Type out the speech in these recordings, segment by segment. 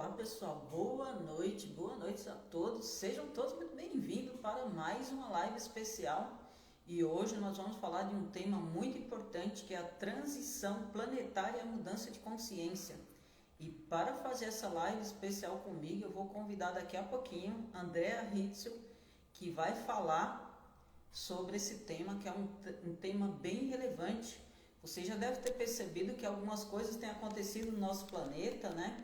Olá pessoal, boa noite a todos, sejam todos muito bem-vindos para mais uma live especial e hoje nós vamos falar de um tema muito importante que é a transição planetária e a mudança de consciência. E para fazer essa live especial comigo eu vou convidar daqui a pouquinho Andrea Ritzel, que vai falar sobre esse tema que é um tema bem relevante. Você já deve ter percebido que algumas coisas têm acontecido no nosso planeta, né?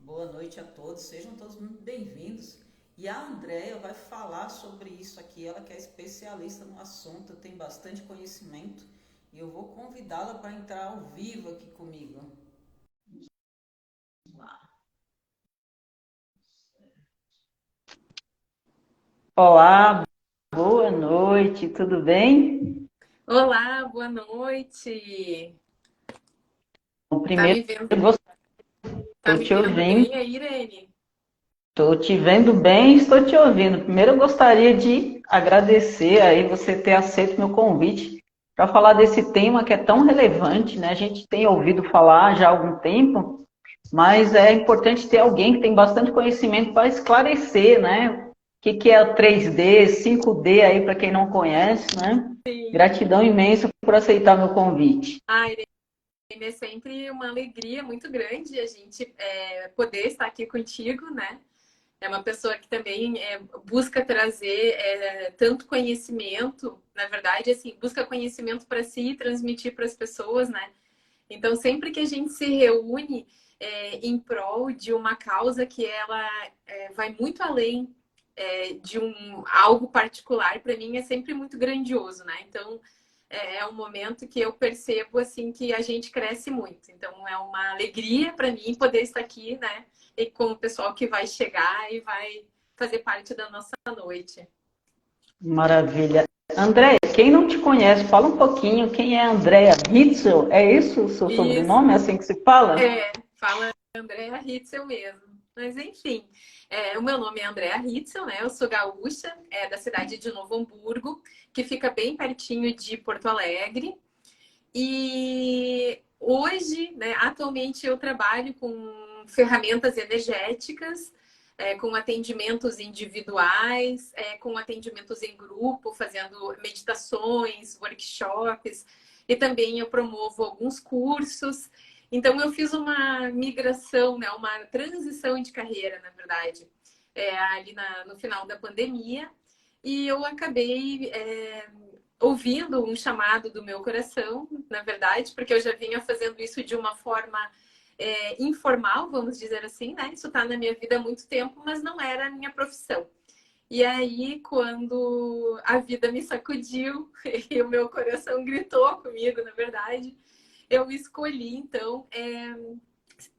Boa noite a todos, sejam todos muito bem-vindos. E a Andrea vai falar sobre isso aqui, ela que é especialista no assunto, tem bastante conhecimento, e eu vou convidá-la para entrar ao vivo aqui comigo. Vamos lá. Olá, boa noite, tudo bem? Olá, boa noite. Bom, Tá primeiro, me vendo, tá estou me te vendo ouvindo, bem aí, Irene? estou te vendo bem, estou te ouvindo. Primeiro, eu gostaria de agradecer aí você ter aceito meu convite para falar desse tema que é tão relevante, né? A gente tem ouvido falar já há algum tempo, mas é importante ter alguém que tem bastante conhecimento para esclarecer, né? O que é o 3D, 5D aí para quem não conhece, né? Sim. Gratidão imensa por aceitar meu convite. Ah, Irene, é sempre uma alegria muito grande a gente poder estar aqui contigo, né? É uma pessoa que também busca trazer tanto conhecimento, na verdade, assim, busca conhecimento para si e transmitir para as pessoas, né? Então, sempre que a gente se reúne em prol de uma causa que ela vai muito além de algo particular, para mim é sempre muito grandioso, né? Então, é um momento que eu percebo assim que a gente cresce muito. Então, é uma alegria para mim poder estar aqui, né? E com o pessoal que vai chegar e vai fazer parte da nossa noite. Maravilha. Andréia, quem não te conhece, fala um pouquinho quem é Andréia Ritzel. É isso o seu Isso. sobrenome? É assim que se fala? Fala Andréa Ritzel mesmo. Mas enfim, o meu nome é Andréa Ritzel, né? Eu sou gaúcha, da cidade de Novo Hamburgo, que fica bem pertinho de Porto Alegre. E hoje, né, atualmente eu trabalho com ferramentas energéticas, com atendimentos individuais, com atendimentos em grupo, fazendo meditações, workshops, e também eu promovo alguns cursos. Então eu fiz uma migração, né, uma transição de carreira, na verdade, ali no final da pandemia, e eu acabei ouvindo um chamado do meu coração, na verdade, porque eu já vinha fazendo isso de uma forma informal, vamos dizer assim, né? Isso está na minha vida há muito tempo, mas não era a minha profissão. E aí, quando a vida me sacudiu e o meu coração gritou comigo, na verdade, eu escolhi, então,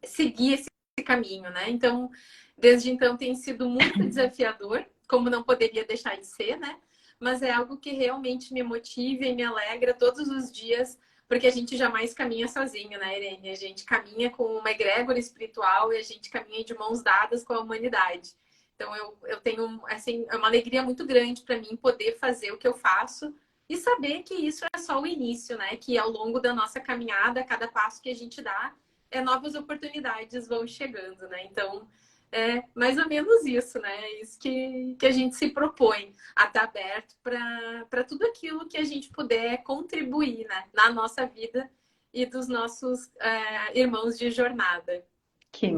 seguir esse caminho, né? Então, desde então tem sido muito desafiador, como não poderia deixar de ser, né? Mas é algo que realmente me motiva e me alegra todos os dias, porque a gente jamais caminha sozinho, né, Irene? A gente caminha com uma egrégora espiritual e a gente caminha de mãos dadas com a humanidade. Então, eu tenho, assim, é uma alegria muito grande para mim poder fazer o que eu faço e saber que isso é só o início, né? Que ao longo da nossa caminhada, cada passo que a gente dá, novas oportunidades vão chegando, né? Então, é mais ou menos isso, né? É isso que a gente se propõe, a estar aberto para tudo aquilo que a gente puder contribuir, né? Na nossa vida e dos nossos irmãos de jornada. Que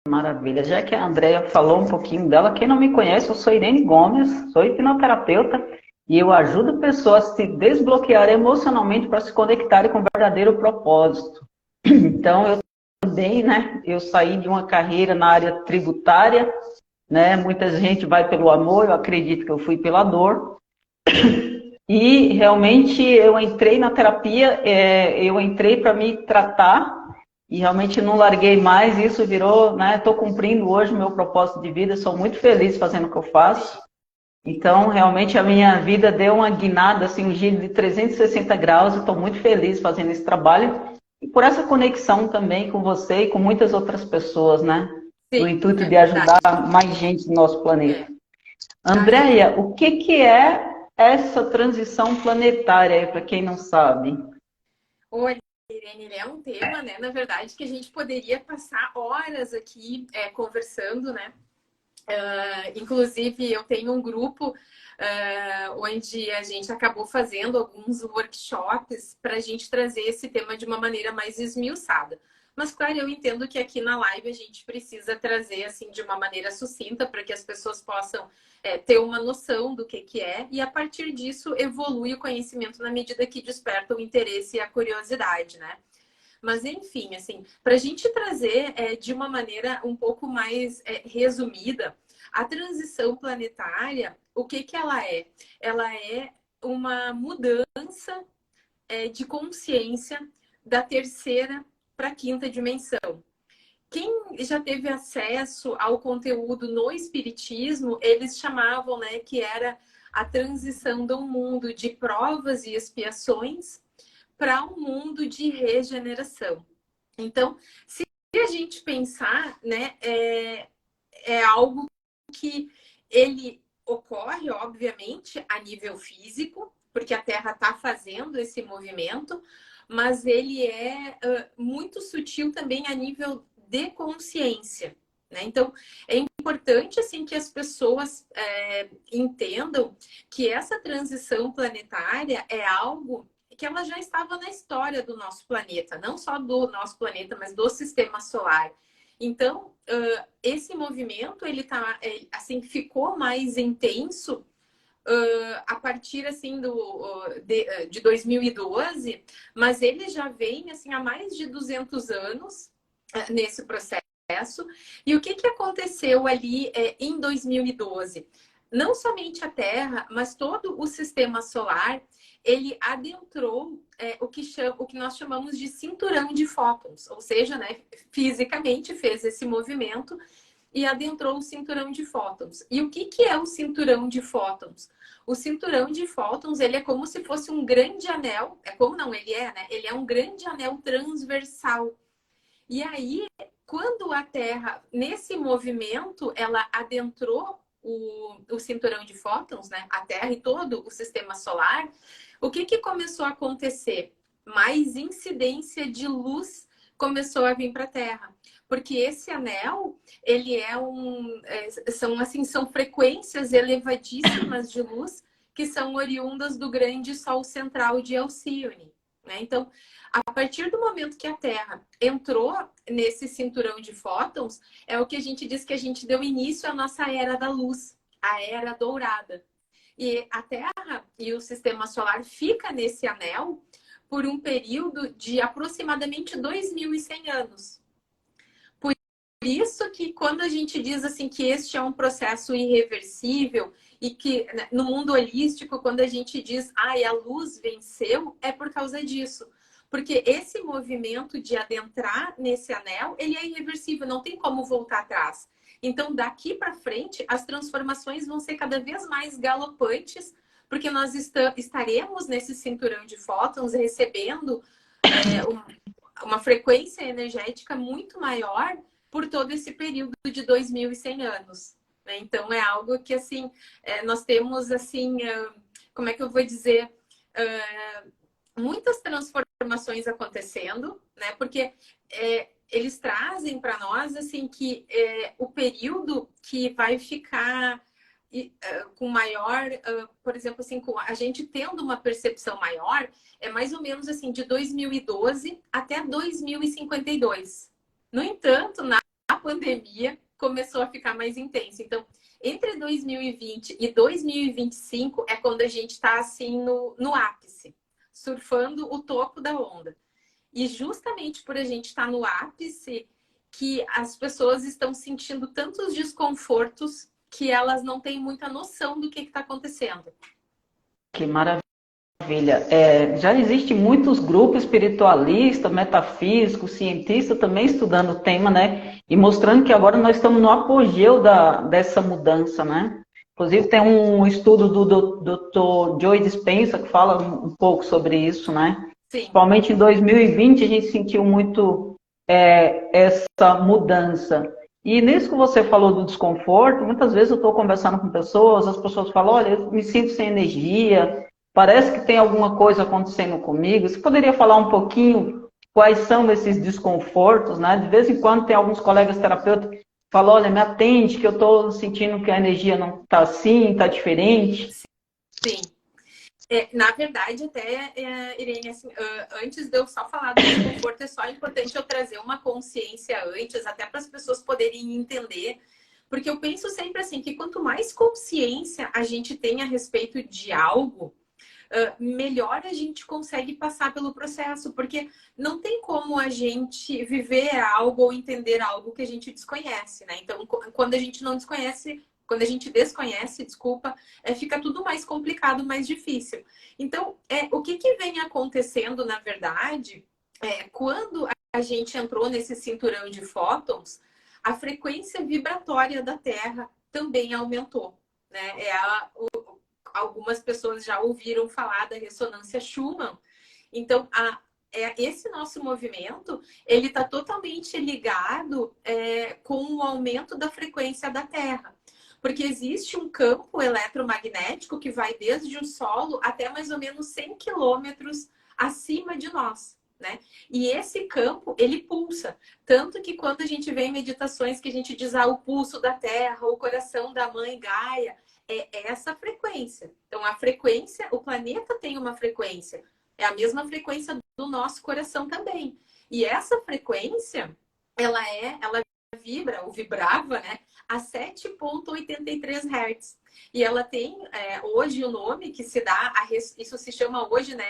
maravilha. Já que a Andréia falou um pouquinho dela, quem não me conhece, eu sou Irene Gomes, sou hipnoterapeuta e eu ajudo pessoas a se desbloquear emocionalmente para se conectarem com o verdadeiro propósito. Então, eu também, né? Eu saí de uma carreira na área tributária, né? Muita gente vai pelo amor, eu acredito que eu fui pela dor. E realmente eu entrei na terapia, eu entrei para me tratar e realmente não larguei mais. Isso virou, né? Estou cumprindo hoje o meu propósito de vida, sou muito feliz fazendo o que eu faço. Então, realmente a minha vida deu uma guinada, assim, um giro de 360 graus. Eu estou muito feliz fazendo esse trabalho e por essa conexão também com você e com muitas outras pessoas, né? No Sim, intuito é de ajudar verdade. mais gente no nosso planeta. É. A gente Andréia, o que é essa transição planetária, para quem não sabe? Irene, ele é um tema, né, na verdade, que a gente poderia passar horas aqui conversando, né? Inclusive, eu tenho um grupo onde a gente acabou fazendo alguns workshops para a gente trazer esse tema de uma maneira mais esmiuçada. Mas, claro, eu entendo que aqui na live a gente precisa trazer assim de uma maneira sucinta para que as pessoas possam ter uma noção do que é e, a partir disso, evolui o conhecimento na medida que desperta o interesse e a curiosidade, né? Mas, enfim, assim, para a gente trazer de uma maneira um pouco mais resumida, a transição planetária, o que ela é? Ela é uma mudança de consciência da terceira para a quinta dimensão. Quem já teve acesso ao conteúdo no Espiritismo, eles chamavam, né, que era a transição de um mundo de provas e expiações para um mundo de regeneração. Então, se a gente pensar, né, é algo que ele ocorre, obviamente, a nível físico, porque a Terra está fazendo esse movimento, mas ele é muito sutil também a nível de consciência, né? Então, é importante assim que as pessoas entendam que essa transição planetária é algo que ela já estava na história do nosso planeta, não só do nosso planeta, mas do sistema solar. Então, esse movimento ele tá assim ficou mais intenso a partir assim de 2012, mas ele já vem assim há mais de 200 anos nesse processo. E o que aconteceu ali em 2012? Não somente a Terra, mas todo o sistema solar, ele adentrou o que nós chamamos de cinturão de fótons, ou seja, né, fisicamente fez esse movimento e adentrou o cinturão de fótons. E o que é o cinturão de fótons? O cinturão de fótons, ele é como se fosse um grande anel, né? Ele é um grande anel transversal. E aí, quando a Terra, nesse movimento, ela adentrou o cinturão de fótons, né? A Terra e todo o sistema solar, o que começou a acontecer? Mais incidência de luz começou a vir para a Terra. Porque esse anel, ele são frequências elevadíssimas de luz que são oriundas do grande Sol central de Alcíone, né? Então, a partir do momento que a Terra entrou nesse cinturão de fótons, é o que a gente diz que a gente deu início à nossa era da luz, a era dourada. E a Terra e o sistema solar fica nesse anel por um período de aproximadamente 2.100 anos. Por isso que quando a gente diz assim que este é um processo irreversível e que no mundo holístico, quando a gente diz a luz venceu, é por causa disso. Porque esse movimento de adentrar nesse anel, ele é irreversível, não tem como voltar atrás. Então, daqui para frente, as transformações vão ser cada vez mais galopantes, porque nós estaremos nesse cinturão de fótons recebendo uma frequência energética muito maior por todo esse período de 2.100 anos. Né? Então, é algo que, assim, nós temos, assim, como é que eu vou dizer... muitas transformações acontecendo, né? Porque eles trazem para nós assim que o período que vai ficar com maior, por exemplo, assim, com a gente tendo uma percepção maior, é mais ou menos assim de 2012 até 2052. No entanto, na pandemia começou a ficar mais intenso. Então, entre 2020 e 2025 é quando a gente está assim no ápice, surfando o topo da onda. E justamente por a gente estar no ápice que as pessoas estão sentindo tantos desconfortos que elas não têm muita noção do que está acontecendo. Que maravilha. Já existem muitos grupos espiritualistas, metafísicos, cientistas também estudando o tema, né? E mostrando que agora nós estamos no apogeu dessa mudança, né? Inclusive tem um estudo do Dr. Joe Dispenza que fala um pouco sobre isso, né? Sim. Principalmente em 2020 a gente sentiu muito essa mudança. E nisso que você falou do desconforto, muitas vezes eu estou conversando com pessoas, as pessoas falam, olha, eu me sinto sem energia, parece que tem alguma coisa acontecendo comigo. Você poderia falar um pouquinho quais são esses desconfortos, né? De vez em quando tem alguns colegas terapeutas que falam, olha, me atende, que eu estou sentindo que a energia não está assim, está diferente. Sim. Na verdade, até, Irene, assim, antes de eu só falar do desconforto, é só importante eu trazer uma consciência antes, até para as pessoas poderem entender. Porque eu penso sempre assim, que quanto mais consciência a gente tem a respeito de algo, melhor a gente consegue passar pelo processo, porque não tem como a gente viver algo ou entender algo que a gente desconhece, né? Então, quando a gente não desconhece, quando a gente desconhece, desculpa, fica tudo mais complicado, mais difícil. Então, o que vem acontecendo, na verdade, quando a gente entrou nesse cinturão de fótons, a frequência vibratória da Terra também aumentou, né? Algumas pessoas já ouviram falar da ressonância Schumann. Então, esse nosso movimento, ele está totalmente ligado com o aumento da frequência da Terra. Porque existe um campo eletromagnético que vai desde o solo até mais ou menos 100 quilômetros acima de nós, né? E esse campo, ele pulsa. Tanto que quando a gente vê em meditações que a gente diz, o pulso da Terra, o coração da Mãe Gaia, é essa frequência. Então, a frequência, o planeta tem uma frequência. É a mesma frequência do nosso coração também. E essa frequência, ela vibra, ou vibrava, né? A 7,83 Hz. E ela tem, hoje, o nome que se dá, isso se chama hoje, né?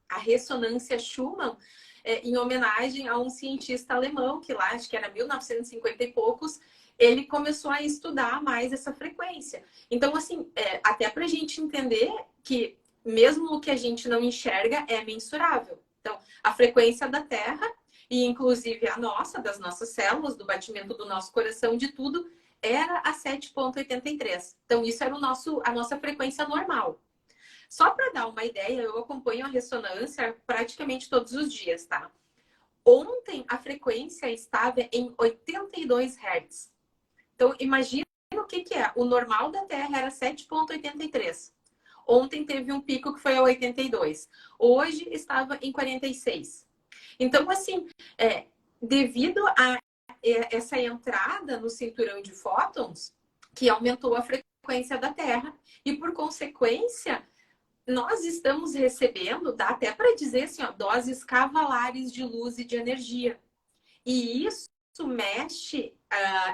A ressonância Schumann, em homenagem a um cientista alemão, que lá, acho que era 1950 e poucos, ele começou a estudar mais essa frequência. Então, assim, até para a gente entender que mesmo o que a gente não enxerga é mensurável. Então, a frequência da Terra, e inclusive a nossa, das nossas células, do batimento do nosso coração, de tudo, era a 7,83. Então, isso era a nossa frequência normal. Só para dar uma ideia, eu acompanho a ressonância praticamente todos os dias, tá? Ontem, a frequência estava em 82 Hz. Então, imagina o que é. O normal da Terra era 7,83. Ontem teve um pico que foi a 82. Hoje estava em 46. Então, assim, devido a essa entrada no cinturão de fótons, que aumentou a frequência da Terra, e por consequência, nós estamos recebendo, dá até para dizer assim, doses cavalares de luz e de energia. E isso mexe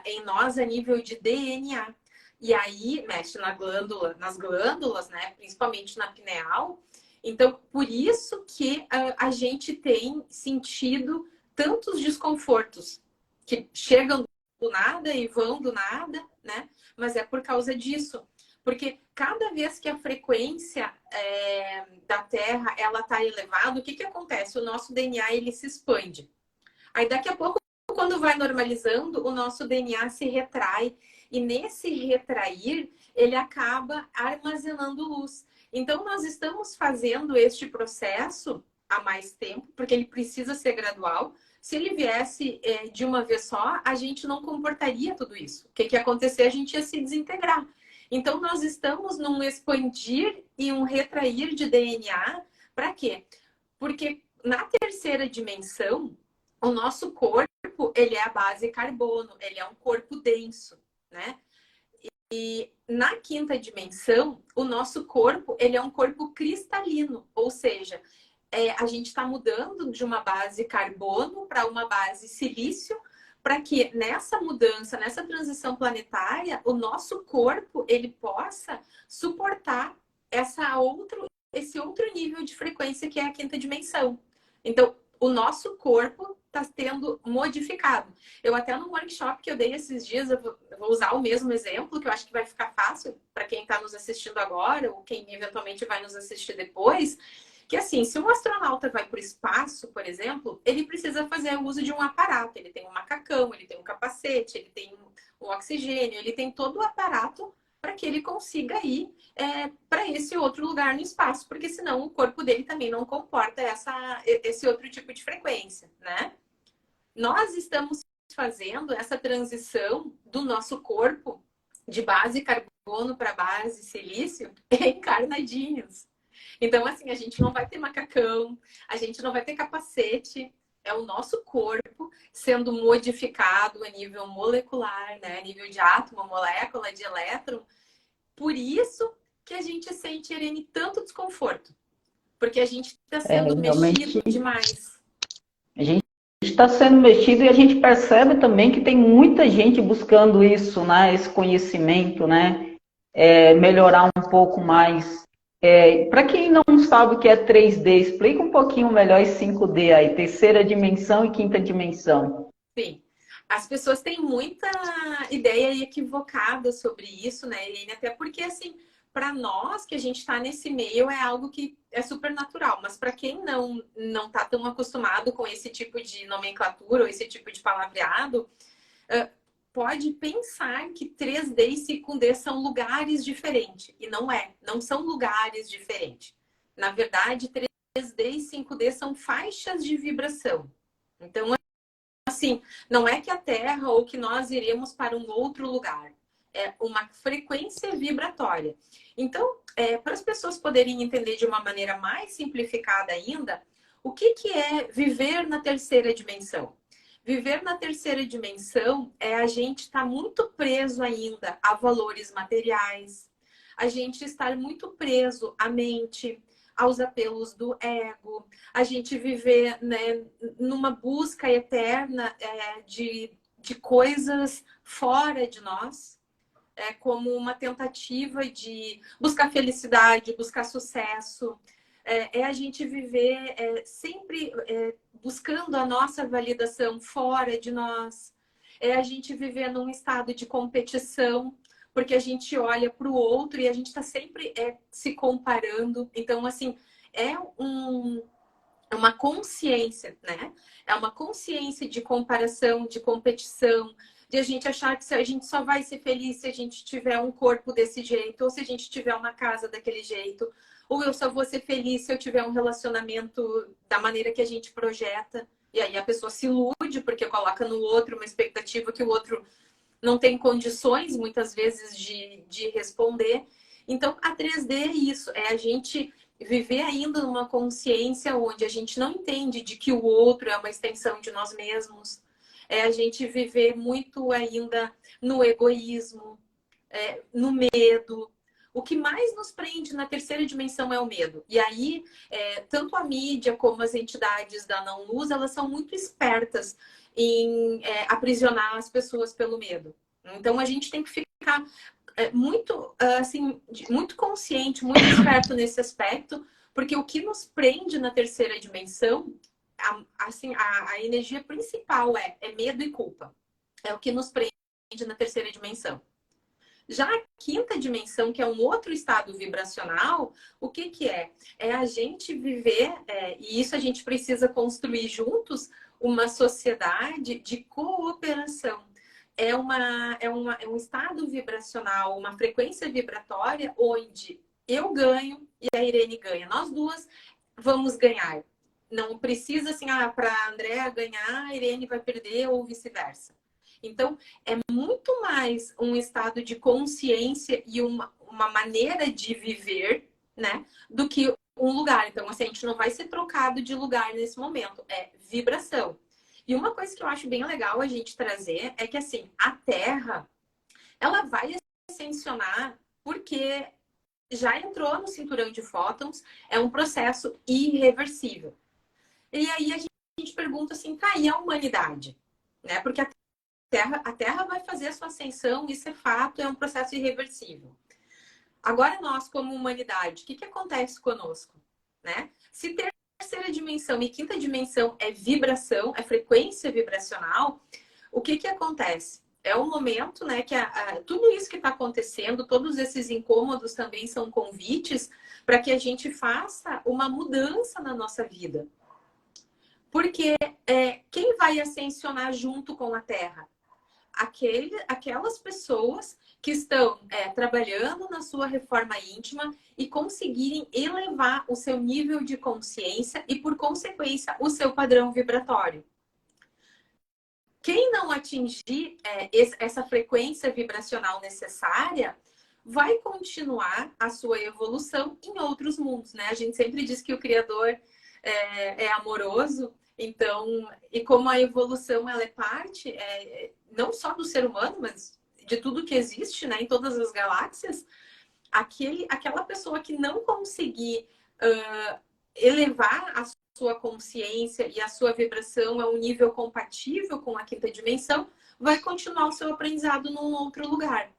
em nós a nível de DNA. E aí mexe nas glândulas, né? Principalmente na pineal. Então, por isso que a gente tem sentido tantos desconfortos que chegam do nada e vão do nada, né? Mas é por causa disso. Porque cada vez que a frequência da Terra ela está elevada, o que acontece? O nosso DNA ele se expande. Aí daqui a pouco, quando vai normalizando, o nosso DNA se retrai. E nesse retrair, ele acaba armazenando luz. Então, nós estamos fazendo este processo há mais tempo, porque ele precisa ser gradual. Se ele viesse de uma vez só, a gente não comportaria tudo isso. O que ia acontecer? A gente ia se desintegrar. Então, nós estamos num expandir e um retrair de DNA. Para quê? Porque na terceira dimensão, o nosso corpo, ele é a base carbono, ele é um corpo denso, né? E na quinta dimensão, o nosso corpo, ele é um corpo cristalino, ou seja, a gente está mudando de uma base carbono para uma base silício, para que nessa mudança, nessa transição planetária, o nosso corpo, ele possa suportar esse outro nível de frequência que é a quinta dimensão. Então, o nosso corpo está sendo modificado. Eu até no workshop que eu dei esses dias, eu vou usar o mesmo exemplo, que eu acho que vai ficar fácil para quem está nos assistindo agora, ou quem eventualmente vai nos assistir depois, que assim, se um astronauta vai para o espaço, por exemplo, ele precisa fazer uso de um aparato. Ele tem um macacão, ele tem um capacete, ele tem um oxigênio, ele tem todo o aparato para que ele consiga ir para esse outro lugar no espaço, porque senão o corpo dele também não comporta esse outro tipo de frequência, né? Nós estamos fazendo essa transição do nosso corpo de base carbono para base silício encarnadinhos. Então, assim, a gente não vai ter macacão, a gente não vai ter capacete, é o nosso corpo sendo modificado a nível molecular, né? A nível de átomo, molécula, de elétron. Por isso que a gente sente, Irene, tanto desconforto. Porque a gente está sendo Realmente, mexido demais. a gente está sendo mexido e a gente percebe também que tem muita gente buscando isso, né? Esse conhecimento, né? Melhorar um pouco mais. Para quem não sabe o que é 3D, explica um pouquinho melhor esse 5D aí, terceira dimensão e quinta dimensão. Sim. As pessoas têm muita ideia equivocada sobre isso, né, Irene? Até porque, assim, para nós que a gente está nesse meio é algo que é super natural, mas para quem não está tão acostumado com esse tipo de nomenclatura ou esse tipo de palavreado, pode pensar que 3D e 5D são lugares diferentes. E não é, não são lugares diferentes. Na verdade, 3D e 5D são faixas de vibração. Então, assim, não é que a Terra ou que nós iremos para um outro lugar. É uma frequência vibratória. Então, para as pessoas poderem entender de uma maneira mais simplificada ainda, o que é viver na terceira dimensão? Viver na terceira dimensão é a gente estar muito preso ainda a valores materiais, a gente estar muito preso à mente, aos apelos do ego, a gente viver, né, numa busca eterna de coisas fora de nós, como uma tentativa de buscar felicidade, buscar sucesso. A gente viver sempre buscando a nossa validação fora de nós. É a gente viver num estado de competição, porque a gente olha para o outro e a gente está sempre se comparando. Então, assim, é uma consciência, né? É uma consciência de comparação, de competição, de a gente achar que a gente só vai ser feliz se a gente tiver um corpo desse jeito, ou se a gente tiver uma casa daquele jeito, ou eu só vou ser feliz se eu tiver um relacionamento da maneira que a gente projeta. E aí a pessoa se ilude porque coloca no outro uma expectativa que o outro não tem condições, muitas vezes, de responder. Então, a 3D é isso, é a gente viver ainda numa consciência onde a gente não entende de que o outro é uma extensão de nós mesmos. É a gente viver muito ainda no egoísmo, no medo. O que mais nos prende na terceira dimensão é o medo. E aí, tanto a mídia como as entidades da não-luz, elas são muito espertas em aprisionar as pessoas pelo medo. Então, a gente tem que ficar muito, assim, muito consciente, muito esperto nesse aspecto, porque o que nos prende na terceira dimensão, a energia principal é medo e culpa. É o que nos prende na terceira dimensão. Já a quinta dimensão, que é um outro estado vibracional, o que é? É a gente viver, e isso a gente precisa construir juntos, uma sociedade de cooperação. É um estado vibracional, uma frequência vibratória onde eu ganho e a Irene ganha. Nós duas vamos ganhar. Não precisa assim, para a Andrea ganhar, a Irene vai perder ou vice-versa. Então, é muito mais um estado de consciência e uma maneira de viver, né? Do que um lugar. Então, assim, a gente não vai ser trocado de lugar nesse momento. É vibração. E uma coisa que eu acho bem legal a gente trazer é que, assim, a Terra, ela vai ascensionar porque já entrou no cinturão de fótons, é um processo irreversível. E aí a gente pergunta assim, tá, e a humanidade? Né? Porque a Terra vai fazer a sua ascensão, isso é fato, é um processo irreversível. Agora, nós, como humanidade, o que acontece conosco? Né? Se terceira dimensão e quinta dimensão é vibração, é frequência vibracional, o que acontece? É o momento, né, que tudo isso que está acontecendo, todos esses incômodos também são convites para que a gente faça uma mudança na nossa vida. Porque quem vai ascensionar junto com a Terra? Aquelas pessoas que estão trabalhando na sua reforma íntima e conseguirem elevar o seu nível de consciência e, por consequência, o seu padrão vibratório. Quem não atingir essa frequência vibracional necessária vai continuar a sua evolução em outros mundos, né? A gente sempre diz que o Criador é amoroso, então, e como a evolução ela é parte, não só do ser humano, mas de tudo que existe, né, em todas as galáxias, aquela pessoa que não conseguir elevar a sua consciência e a sua vibração a um nível compatível com a quinta dimensão, vai continuar o seu aprendizado num outro lugar.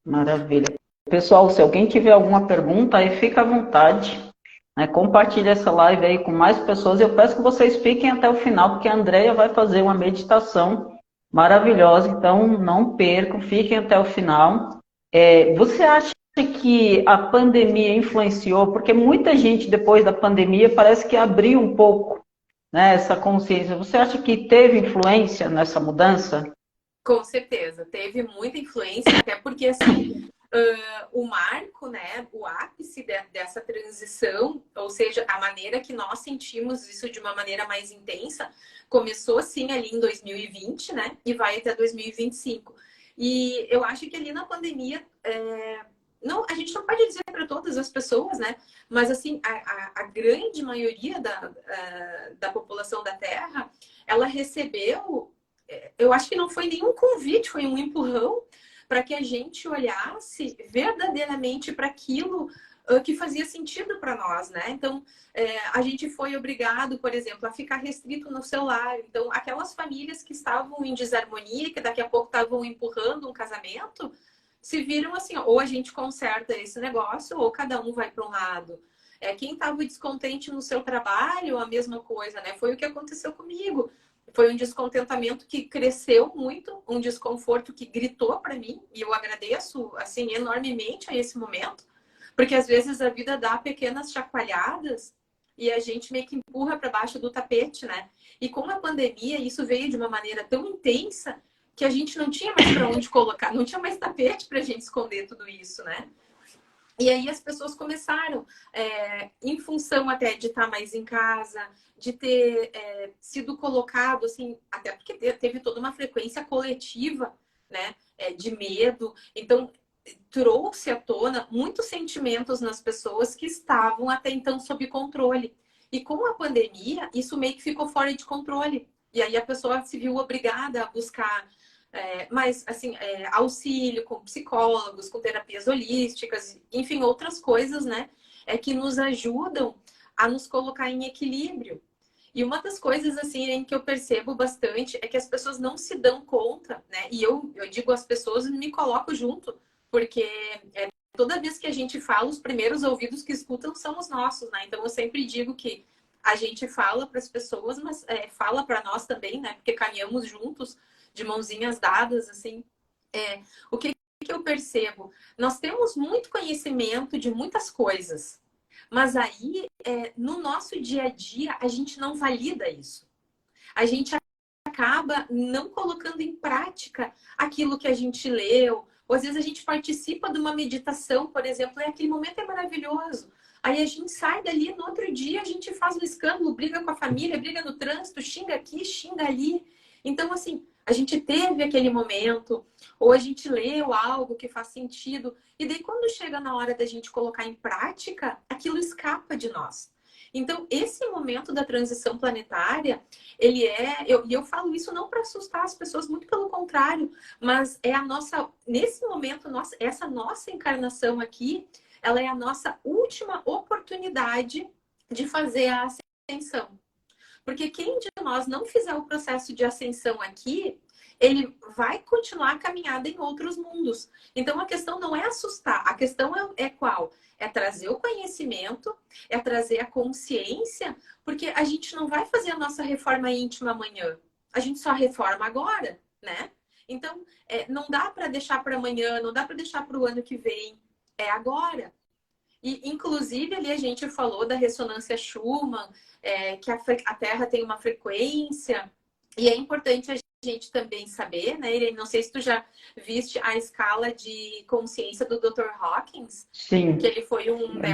Maravilha. Pessoal, se alguém tiver alguma pergunta, aí fica à vontade. Né? Compartilhe essa live aí com mais pessoas. Eu peço que vocês fiquem até o final, porque a Andrea vai fazer uma meditação maravilhosa. Então, não percam, fiquem até o final. Você acha que a pandemia influenciou? Porque muita gente, depois da pandemia, parece que abriu um pouco, né, essa consciência. Você acha que teve influência nessa mudança? Com certeza, teve muita influência, até porque assim, o marco, né, o ápice dessa transição, ou seja, a maneira que nós sentimos isso de uma maneira mais intensa, começou assim ali em 2020, né, e vai até 2025. E eu acho que ali na pandemia, não, a gente não pode dizer para todas as pessoas, né, mas assim, a grande maioria da população da Terra, ela recebeu, eu acho que não foi nenhum convite, foi um empurrão para que a gente olhasse verdadeiramente para aquilo que fazia sentido para nós, né? Então, a gente foi obrigado, por exemplo, a ficar restrito no celular. Então, aquelas famílias que estavam em desarmonia, que daqui a pouco estavam empurrando um casamento, se viram assim, ou a gente conserta esse negócio, ou cada um vai para um lado. Quem estava descontente no seu trabalho, a mesma coisa, né? Foi o que aconteceu comigo. Foi um descontentamento que cresceu muito, um desconforto que gritou para mim, e eu agradeço assim enormemente a esse momento, porque às vezes a vida dá pequenas chacoalhadas e a gente meio que empurra para baixo do tapete, né? E com a pandemia, isso veio de uma maneira tão intensa que a gente não tinha mais para onde colocar, não tinha mais tapete para a gente esconder tudo isso, né? E aí as pessoas começaram, em função até de estar mais em casa, de ter sido colocado, assim, até porque teve toda uma frequência coletiva, né, de medo. Então, trouxe à tona muitos sentimentos nas pessoas que estavam até então sob controle. E com a pandemia, isso meio que ficou fora de controle. E aí a pessoa se viu obrigada a buscar mas, assim, auxílio com psicólogos, com terapias holísticas, enfim, outras coisas, né? Que nos ajudam a nos colocar em equilíbrio. E uma das coisas, assim, em que eu percebo bastante é que as pessoas não se dão conta, né? E eu digo as pessoas, me coloco junto, porque toda vez que a gente fala, os primeiros ouvidos que escutam são os nossos, né? Então, eu sempre digo que a gente fala para as pessoas, mas fala para nós também, né? Porque caminhamos juntos, de mãozinhas dadas, assim. O que eu percebo? Nós temos muito conhecimento de muitas coisas, mas aí, no nosso dia a dia, a gente não valida isso. A gente acaba não colocando em prática aquilo que a gente leu, ou às vezes a gente participa de uma meditação, por exemplo, e aquele momento é maravilhoso. Aí a gente sai dali, no outro dia a gente faz um escândalo, briga com a família, briga no trânsito, xinga aqui, xinga ali. Então, assim, a gente teve aquele momento, ou a gente leu algo que faz sentido, e daí quando chega na hora da gente colocar em prática, aquilo escapa de nós. Então, esse momento da transição planetária, ele eu falo isso não para assustar as pessoas, muito pelo contrário, mas nesse momento, essa nossa encarnação aqui, ela é a nossa última oportunidade de fazer a ascensão. Porque quem de nós não fizer o processo de ascensão aqui, ele vai continuar a caminhada em outros mundos. Então, a questão não é assustar. A questão é qual? É trazer o conhecimento, é trazer a consciência, porque a gente não vai fazer a nossa reforma íntima amanhã. A gente só reforma agora, né? Então, não dá para deixar para amanhã, não dá para deixar para o ano que vem. É agora. E, inclusive, ali a gente falou da ressonância Schumann, que a Terra tem uma frequência, e é importante a gente também saber, né, Irene? Não sei se tu já viste a escala de consciência do Dr. Hawkins. Sim. Que ele foi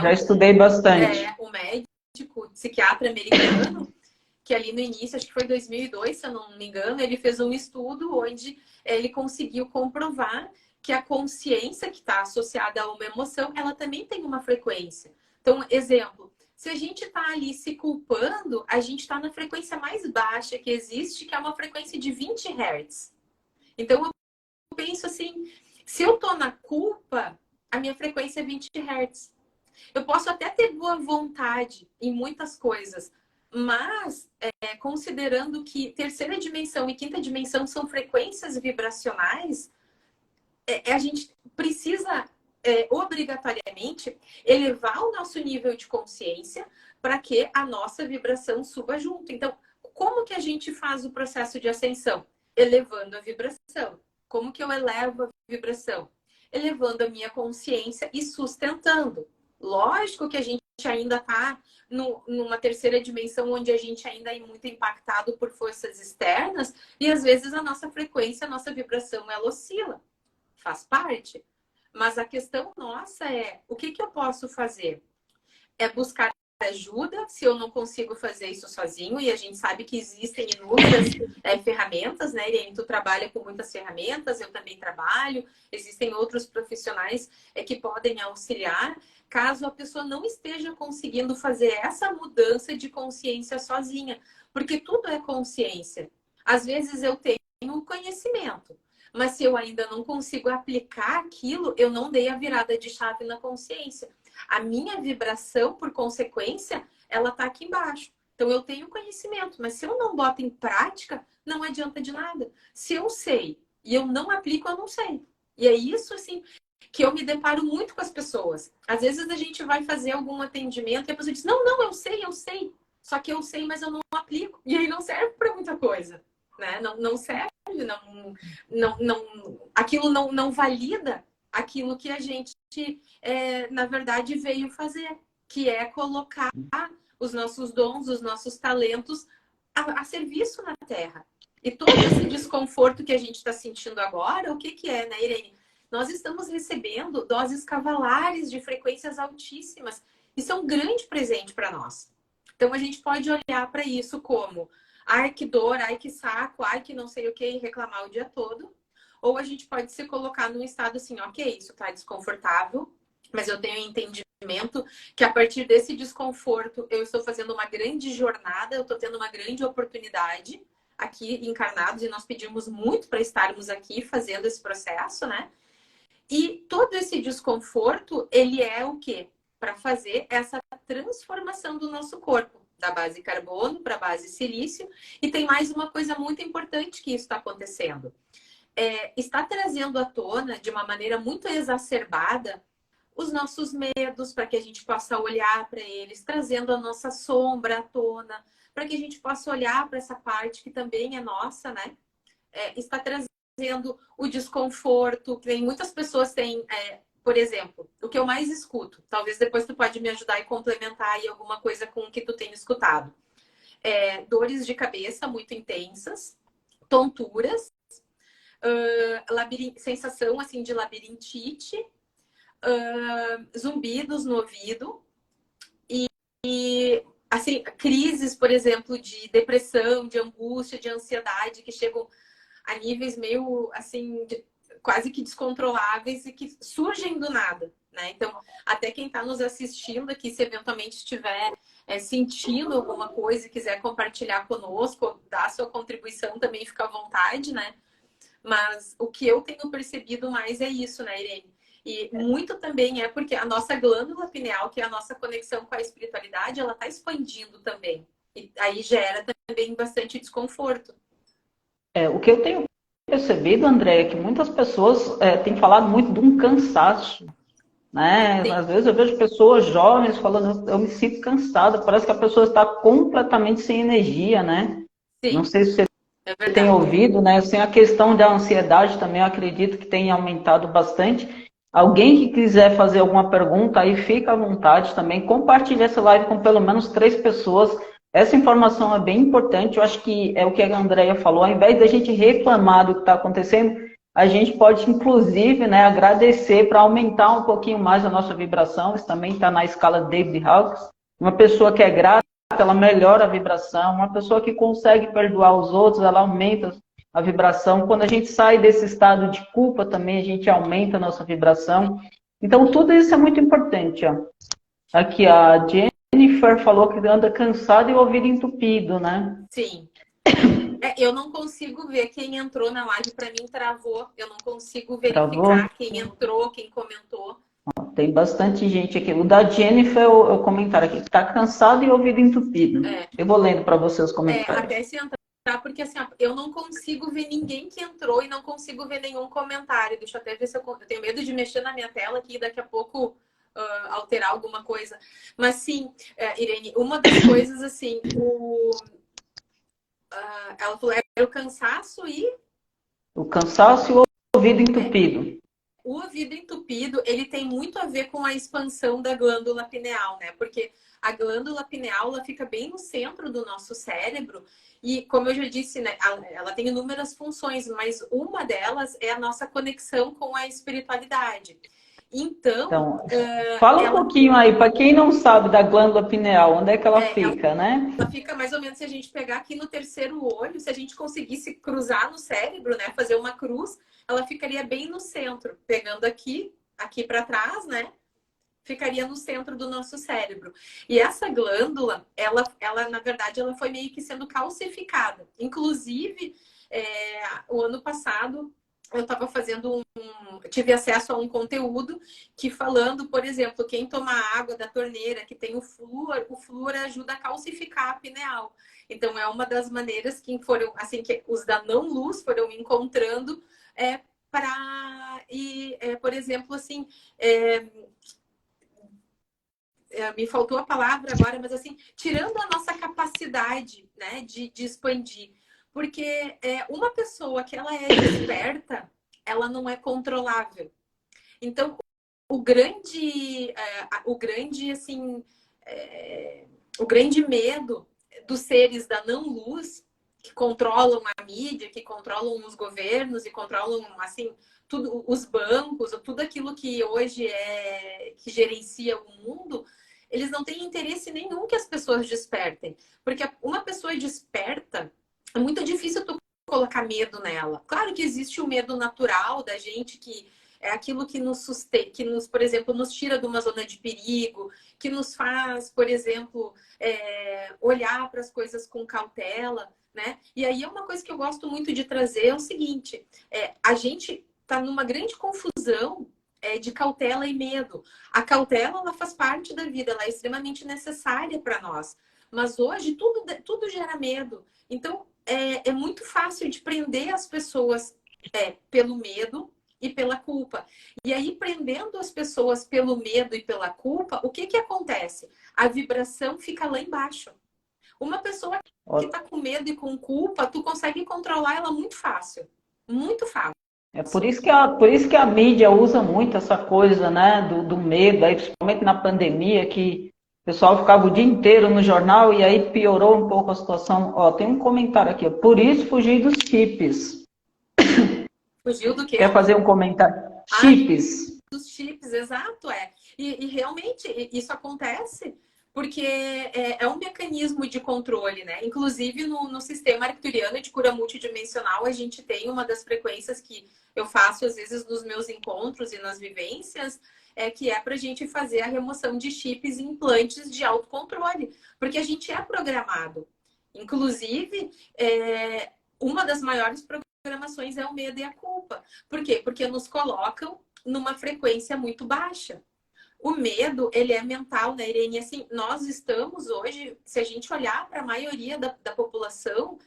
já estudei bastante. Um médico, psiquiatra americano, que ali no início, acho que foi 2002, se eu não me engano, ele fez um estudo onde ele conseguiu comprovar que a consciência que está associada a uma emoção, ela também tem uma frequência. Então, exemplo, se a gente está ali se culpando, a gente está na frequência mais baixa que existe, que é uma frequência de 20 Hz. Então, eu penso assim, se eu estou na culpa, a minha frequência é 20 Hz. Eu posso até ter boa vontade em muitas coisas, mas considerando que terceira dimensão e quinta dimensão são frequências vibracionais, a gente precisa obrigatoriamente elevar o nosso nível de consciência para que a nossa vibração suba junto. Então, como que a gente faz o processo de ascensão? Elevando a vibração. Como que eu elevo a vibração? Elevando a minha consciência e sustentando. Lógico que a gente ainda está numa terceira dimensão onde a gente ainda é muito impactado por forças externas e às vezes a nossa frequência, a nossa vibração, ela oscila. Faz parte. Mas a questão nossa é, o que eu posso fazer? É buscar ajuda, se eu não consigo fazer isso sozinho, e a gente sabe que existem inúmeras ferramentas, né, Irene? Tu trabalha com muitas ferramentas, eu também trabalho, existem outros profissionais que podem auxiliar, caso a pessoa não esteja conseguindo fazer essa mudança de consciência sozinha, porque tudo é consciência. Às vezes eu tenho o conhecimento, mas se eu ainda não consigo aplicar aquilo, eu não dei a virada de chave na consciência. A minha vibração, por consequência, ela tá aqui embaixo. Então, eu tenho conhecimento, mas se eu não boto em prática, não adianta de nada. Se eu sei e eu não aplico, eu não sei. E é isso, assim, que eu me deparo muito com as pessoas. Às vezes, a gente vai fazer algum atendimento e a pessoa diz, não, eu sei. Só que eu sei, mas eu não aplico. E aí não serve para muita coisa, né? Não serve, aquilo não valida aquilo que a gente, na verdade, veio fazer, que é colocar os nossos dons, os nossos talentos a serviço na Terra. E todo esse desconforto que a gente está sentindo agora, o que é, né, Irene? Nós estamos recebendo doses cavalares de frequências altíssimas. Isso é um grande presente para nós. Então, a gente pode olhar para isso como ai, que dor, ai, que saco, ai, que não sei o que, e reclamar o dia todo. Ou a gente pode se colocar num estado assim, ok, isso tá desconfortável, mas eu tenho entendimento que a partir desse desconforto eu estou fazendo uma grande jornada, eu estou tendo uma grande oportunidade aqui encarnados e nós pedimos muito para estarmos aqui fazendo esse processo, né? E todo esse desconforto, ele é o quê? Para fazer essa transformação do nosso corpo, da base carbono para a base silício. E tem mais uma coisa muito importante que isso está acontecendo. Está trazendo à tona, de uma maneira muito exacerbada, os nossos medos, para que a gente possa olhar para eles, trazendo a nossa sombra à tona, para que a gente possa olhar para essa parte que também é nossa, né? Está trazendo o desconforto, que muitas pessoas têm, por exemplo, o que eu mais escuto, talvez depois tu pode me ajudar e complementar aí alguma coisa com o que tu tem escutado. Dores de cabeça muito intensas, tonturas, sensação assim de labirintite, zumbidos no ouvido e assim, crises, por exemplo, de depressão, de angústia, de ansiedade que chegam a níveis meio assim quase que descontroláveis e que surgem do nada, né? Então, até quem está nos assistindo aqui, se eventualmente estiver sentindo alguma coisa e quiser compartilhar conosco, dar a sua contribuição, também fica à vontade, né? Mas o que eu tenho percebido mais é isso, né, Irene? E muito também é porque a nossa glândula pineal, que é a nossa conexão com a espiritualidade, ela está expandindo também. E aí gera também bastante desconforto. O que eu tenho percebido, André, é que muitas pessoas têm falado muito de um cansaço, né? Sim. Às vezes eu vejo pessoas jovens falando, eu me sinto cansada, parece que a pessoa está completamente sem energia, né? Sim. Não sei se você tem ouvido, né? Assim, a questão da ansiedade também, eu acredito que tem aumentado bastante. Alguém que quiser fazer alguma pergunta, aí fica à vontade também. Compartilhe essa live com pelo menos 3 pessoas. Essa informação é bem importante. Eu acho que é o que a Andrea falou. Ao invés da gente reclamar do que está acontecendo, a gente pode, inclusive, né, agradecer para aumentar um pouquinho mais a nossa vibração. Isso também está na escala David Hawkins. Uma pessoa que é grata, ela melhora a vibração. Uma pessoa que consegue perdoar os outros, ela aumenta a vibração. Quando a gente sai desse estado de culpa também, a gente aumenta a nossa vibração. Então, tudo isso é muito importante, ó. Aqui, a Jennifer falou que anda cansada e o ouvido entupido, né? Sim. Eu não consigo ver quem entrou na live, para mim travou. Eu não consigo verificar quem entrou, quem comentou. Tem bastante gente aqui. O da Jennifer, o comentário aqui, que tá cansado e ouvido entupido. Eu vou lendo para você os comentários. Até se entrar, porque assim, eu não consigo ver ninguém que entrou e não consigo ver nenhum comentário. Deixa eu até ver se eu tenho medo de mexer na minha tela aqui e daqui a pouco alterar alguma coisa. Mas sim, Irene, uma das coisas assim, ela falou, era o cansaço e... O cansaço e o ouvido entupido. O ouvido entupido, ele tem muito a ver com a expansão da glândula pineal, né? Porque a glândula pineal, ela fica bem no centro do nosso cérebro e, como eu já disse, né, ela tem inúmeras funções, mas uma delas é a nossa conexão com a espiritualidade. Então fala um pouquinho aí, para quem não sabe da glândula pineal, onde é que ela fica, né? Ela fica mais ou menos, se a gente pegar aqui no terceiro olho, se a gente conseguisse cruzar no cérebro, né, fazer uma cruz, ela ficaria bem no centro, pegando aqui para trás, né, ficaria no centro do nosso cérebro. E essa glândula, ela na verdade, ela foi meio que sendo calcificada. Inclusive, o ano passado, eu estava fazendo tive acesso a um conteúdo que falando, por exemplo, quem toma água da torneira que tem o flúor ajuda a calcificar a pineal. Então, é uma das maneiras que foram, assim, que os da não-luz foram encontrando para, por exemplo, assim, me faltou a palavra agora, mas assim, tirando a nossa capacidade, né, de expandir. Porque uma pessoa que ela é desperta, ela não é controlável. Então, o grande medo dos seres da não-luz, que controlam a mídia, que controlam os governos e controlam, assim, tudo, os bancos, tudo aquilo que hoje que gerencia o mundo, eles não têm interesse nenhum que as pessoas despertem. Porque uma pessoa desperta, é muito difícil tu colocar medo nela. Claro que existe o medo natural da gente, que é aquilo que nos sustenta, que nos, por exemplo, nos tira de uma zona de perigo, que nos faz, por exemplo, olhar para as coisas com cautela, né? E aí é uma coisa que eu gosto muito de trazer é o seguinte: a gente está numa grande confusão de cautela e medo. A cautela, ela faz parte da vida, ela é extremamente necessária para nós. Mas hoje tudo gera medo. Então, é muito fácil de prender as pessoas pelo medo e pela culpa. E aí, prendendo as pessoas pelo medo e pela culpa, o que acontece? A vibração fica lá embaixo. Uma pessoa que está com medo e com culpa, tu consegue controlar ela muito fácil. Muito fácil. É por isso que a mídia usa muito essa coisa, né, do medo, aí, principalmente na pandemia, que o pessoal ficava o dia inteiro no jornal e aí piorou um pouco a situação. Ó, tem um comentário aqui, ó, por isso fugi dos chips. Fugiu do quê? Quer fazer um comentário? Chips. Dos chips, exato, E realmente isso acontece porque é um mecanismo de controle, né? Inclusive no sistema arcturiano de cura multidimensional, a gente tem uma das frequências que eu faço às vezes nos meus encontros e nas vivências, que é para a gente fazer a remoção de chips e implantes de autocontrole, porque a gente é programado. Inclusive, uma das maiores programações é o medo e a culpa. Por quê? Porque nos colocam numa frequência muito baixa. O medo, ele é mental, né, Irene? Assim, nós estamos hoje, se a gente olhar para a maioria da população,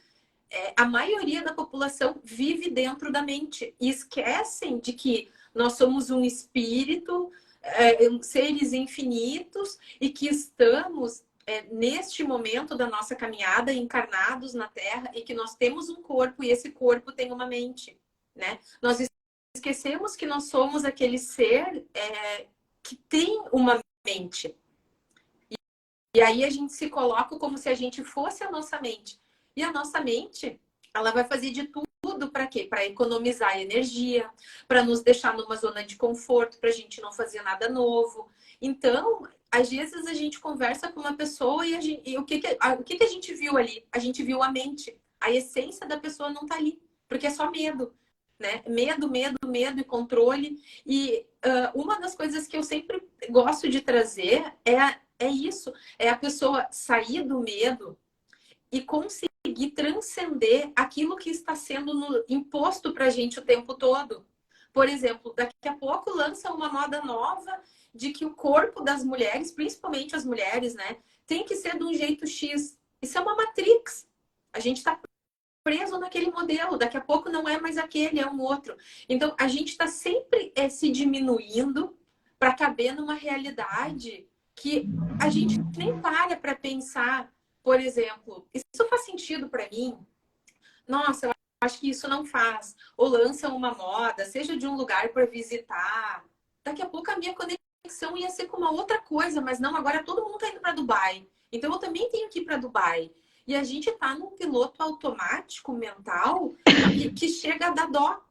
a maioria da população vive dentro da mente. E esquecem de que nós somos um espírito, seres infinitos, e que estamos, neste momento da nossa caminhada, encarnados na Terra, e que nós temos um corpo, e esse corpo tem uma mente, né? Nós esquecemos que nós somos aquele ser que tem uma mente. E aí a gente se coloca como se a gente fosse a nossa mente. E a nossa mente, ela vai fazer de tudo para quê? Para economizar energia, para nos deixar numa zona de conforto, para a gente não fazer nada novo. Então, às vezes a gente conversa com uma pessoa e o que a gente viu ali? A gente viu a mente. A essência da pessoa não está ali. porque é só medo, né? Medo, medo, medo e controle. E uma das coisas que eu sempre gosto de trazer é isso, é a pessoa sair do medo e conseguir transcender aquilo que está sendo imposto para a gente o tempo todo. Por exemplo, daqui a pouco lança uma moda nova de que o corpo das mulheres, principalmente as mulheres, né, tem que ser de um jeito X. Isso é uma matrix. A gente está preso naquele modelo. Daqui a pouco não é mais aquele, é um outro. Então, a gente está sempre se diminuindo para caber numa realidade que a gente nem para pensar. Por exemplo, isso faz sentido para mim? Nossa, eu acho que isso não faz. Ou lança uma moda, seja de um lugar para visitar. Daqui a pouco a minha conexão ia ser com uma outra coisa, mas não, agora todo mundo está indo para Dubai. Então eu também tenho que ir para Dubai. E a gente está num piloto automático mental que chega a dar dó.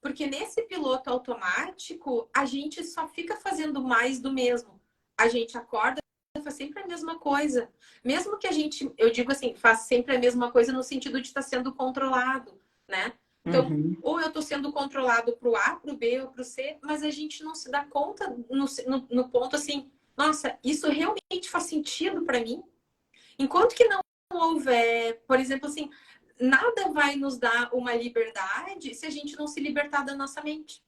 Porque nesse piloto automático, a gente só fica fazendo mais do mesmo. A gente acorda e faz sempre a mesma coisa. Mesmo que a gente, eu digo assim, faz sempre a mesma coisa no sentido de estar sendo controlado, né? Então, ou eu estou sendo controlado para o A, para o B ou para o C, mas a gente não se dá conta no ponto assim, nossa, isso realmente faz sentido para mim? Enquanto que não houver, por exemplo, assim, nada vai nos dar uma liberdade se a gente não se libertar da nossa mente.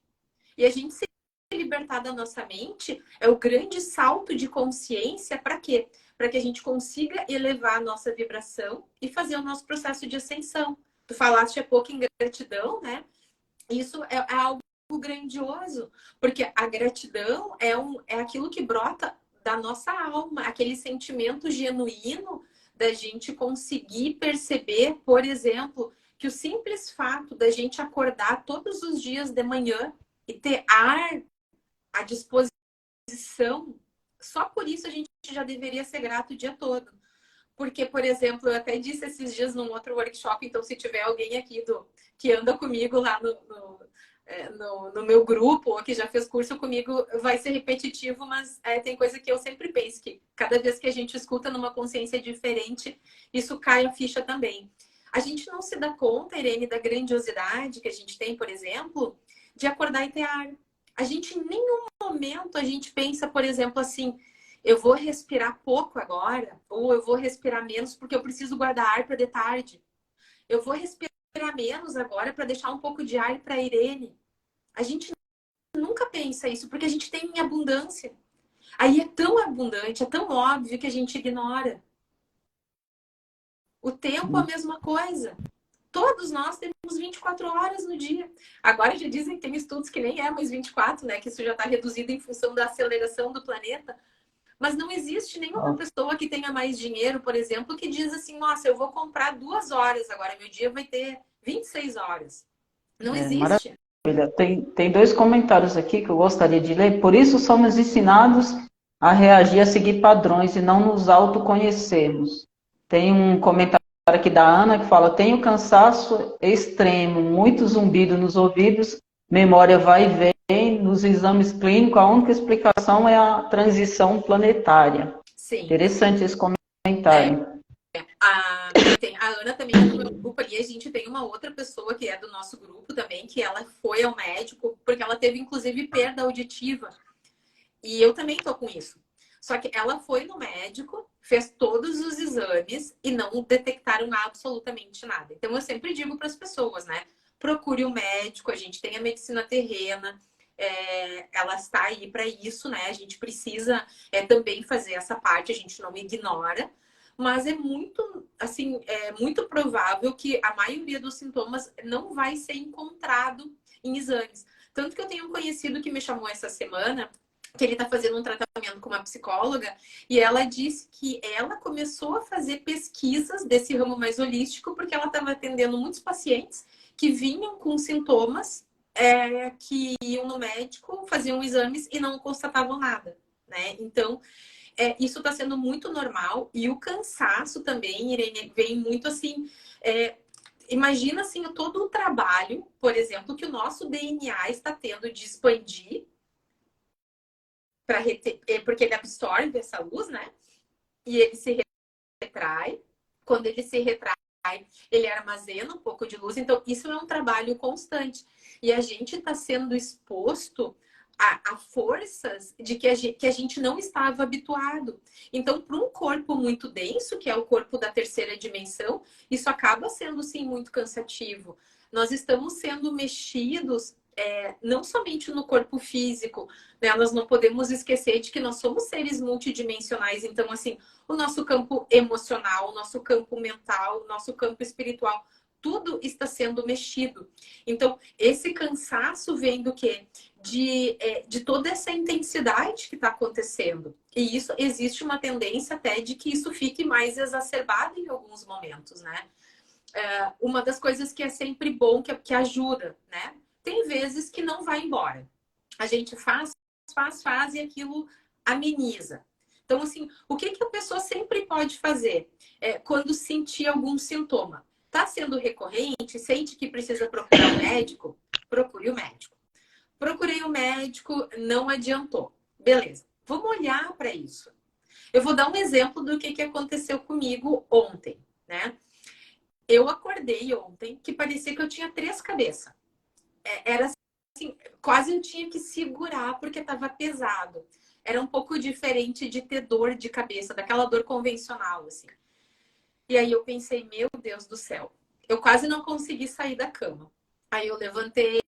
E a gente se libertar da nossa mente é o grande salto de consciência para quê? Para que a gente consiga elevar a nossa vibração e fazer o nosso processo de ascensão. Tu falaste há pouco em gratidão, né? Isso é algo grandioso, porque a gratidão é aquilo que brota da nossa alma, aquele sentimento genuíno da gente conseguir perceber, por exemplo, que o simples fato da gente acordar todos os dias de manhã e ter ar à disposição, só por isso a gente já deveria ser grato o dia todo. Porque, por exemplo, eu até disse esses dias num outro workshop, então se tiver alguém aqui que anda comigo lá no meu grupo, ou que já fez curso comigo, vai ser repetitivo, mas tem coisa que eu sempre penso, que cada vez que a gente escuta numa consciência diferente, isso cai a ficha também. A gente não se dá conta, Irene, da grandiosidade que a gente tem, por exemplo, de acordar e ter ar. A gente, em nenhum momento, a gente pensa, por exemplo, assim, eu vou respirar pouco agora, ou eu vou respirar menos porque eu preciso guardar ar para de tarde. Eu vou respirar menos agora para deixar um pouco de ar para a Irene. A gente nunca pensa isso porque a gente tem em abundância. Aí é tão abundante, é tão óbvio que a gente ignora. O tempo é a mesma coisa. Todos nós temos 24 horas no dia. Agora já dizem que tem estudos que nem é mais 24, né? Que isso já está reduzido em função da aceleração do planeta. Mas não existe nenhuma pessoa que tenha mais dinheiro, por exemplo, que diz assim, nossa, eu vou comprar 2 horas agora, meu dia vai ter 26 horas. Não existe. Maravilha. Tem dois comentários aqui que eu gostaria de ler. Por isso somos ensinados a reagir, a seguir padrões e não nos autoconhecermos. Tem um comentário aqui da Ana que fala, tenho cansaço extremo, muito zumbido nos ouvidos, memória vai e vem, nos exames clínicos, a única explicação é a transição planetária. Sim. Interessante esse comentário. A Ana também é do meu grupo ali. A gente tem uma outra pessoa que é do nosso grupo também, que ela foi ao médico, porque ela teve, inclusive, perda auditiva. E eu também tô com isso. Só que ela foi no médico, fez todos os exames e não detectaram absolutamente nada. Então, eu sempre digo para as pessoas, né? Procure o médico, a gente tem a medicina terrena, ela está aí para isso, né? A gente precisa também fazer essa parte, a gente não ignora. Mas é muito, assim, muito provável que a maioria dos sintomas não vai ser encontrado em exames. Tanto que eu tenho um conhecido que me chamou essa semana, que ele está fazendo um tratamento com uma psicóloga, e ela disse que ela começou a fazer pesquisas desse ramo mais holístico, porque ela estava atendendo muitos pacientes que vinham com sintomas que iam no médico, faziam exames e não constatavam nada, né? Então, isso está sendo muito normal. E o cansaço também, Irene, vem muito assim... imagina assim, todo o trabalho, por exemplo, que o nosso DNA está tendo de expandir para porque ele absorve essa luz, né? E ele se retrai. Quando ele se retrai, ele armazena um pouco de luz. Então, isso é um trabalho constante. E a gente está sendo exposto a forças de que a gente não estava habituado. Então, para um corpo muito denso, que é o corpo da terceira dimensão, isso acaba sendo, sim, muito cansativo. Nós estamos sendo mexidos não somente no corpo físico, né? Nós não podemos esquecer de que nós somos seres multidimensionais. Então, assim, o nosso campo emocional, o nosso campo mental, o nosso campo espiritual, tudo está sendo mexido. Então, esse cansaço vem do quê? De toda essa intensidade que está acontecendo. E isso, existe uma tendência até de que isso fique mais exacerbado em alguns momentos, né? Uma das coisas que é sempre bom, que ajuda, né? Tem vezes que não vai embora. A gente faz e aquilo ameniza. Então, assim, o que a pessoa sempre pode fazer quando sentir algum sintoma? Está sendo recorrente, sente que precisa procurar o médico? Procure o médico. Procurei o médico, não adiantou. Beleza, vamos olhar para isso. Eu vou dar um exemplo do que aconteceu comigo ontem, né? Eu acordei ontem que parecia que eu tinha 3 cabeças. Era assim, quase eu tinha que segurar porque estava pesado. Era um pouco diferente de ter dor de cabeça, daquela dor convencional, assim. E aí eu pensei, meu Deus do céu, eu quase não consegui sair da cama. Aí eu levantei,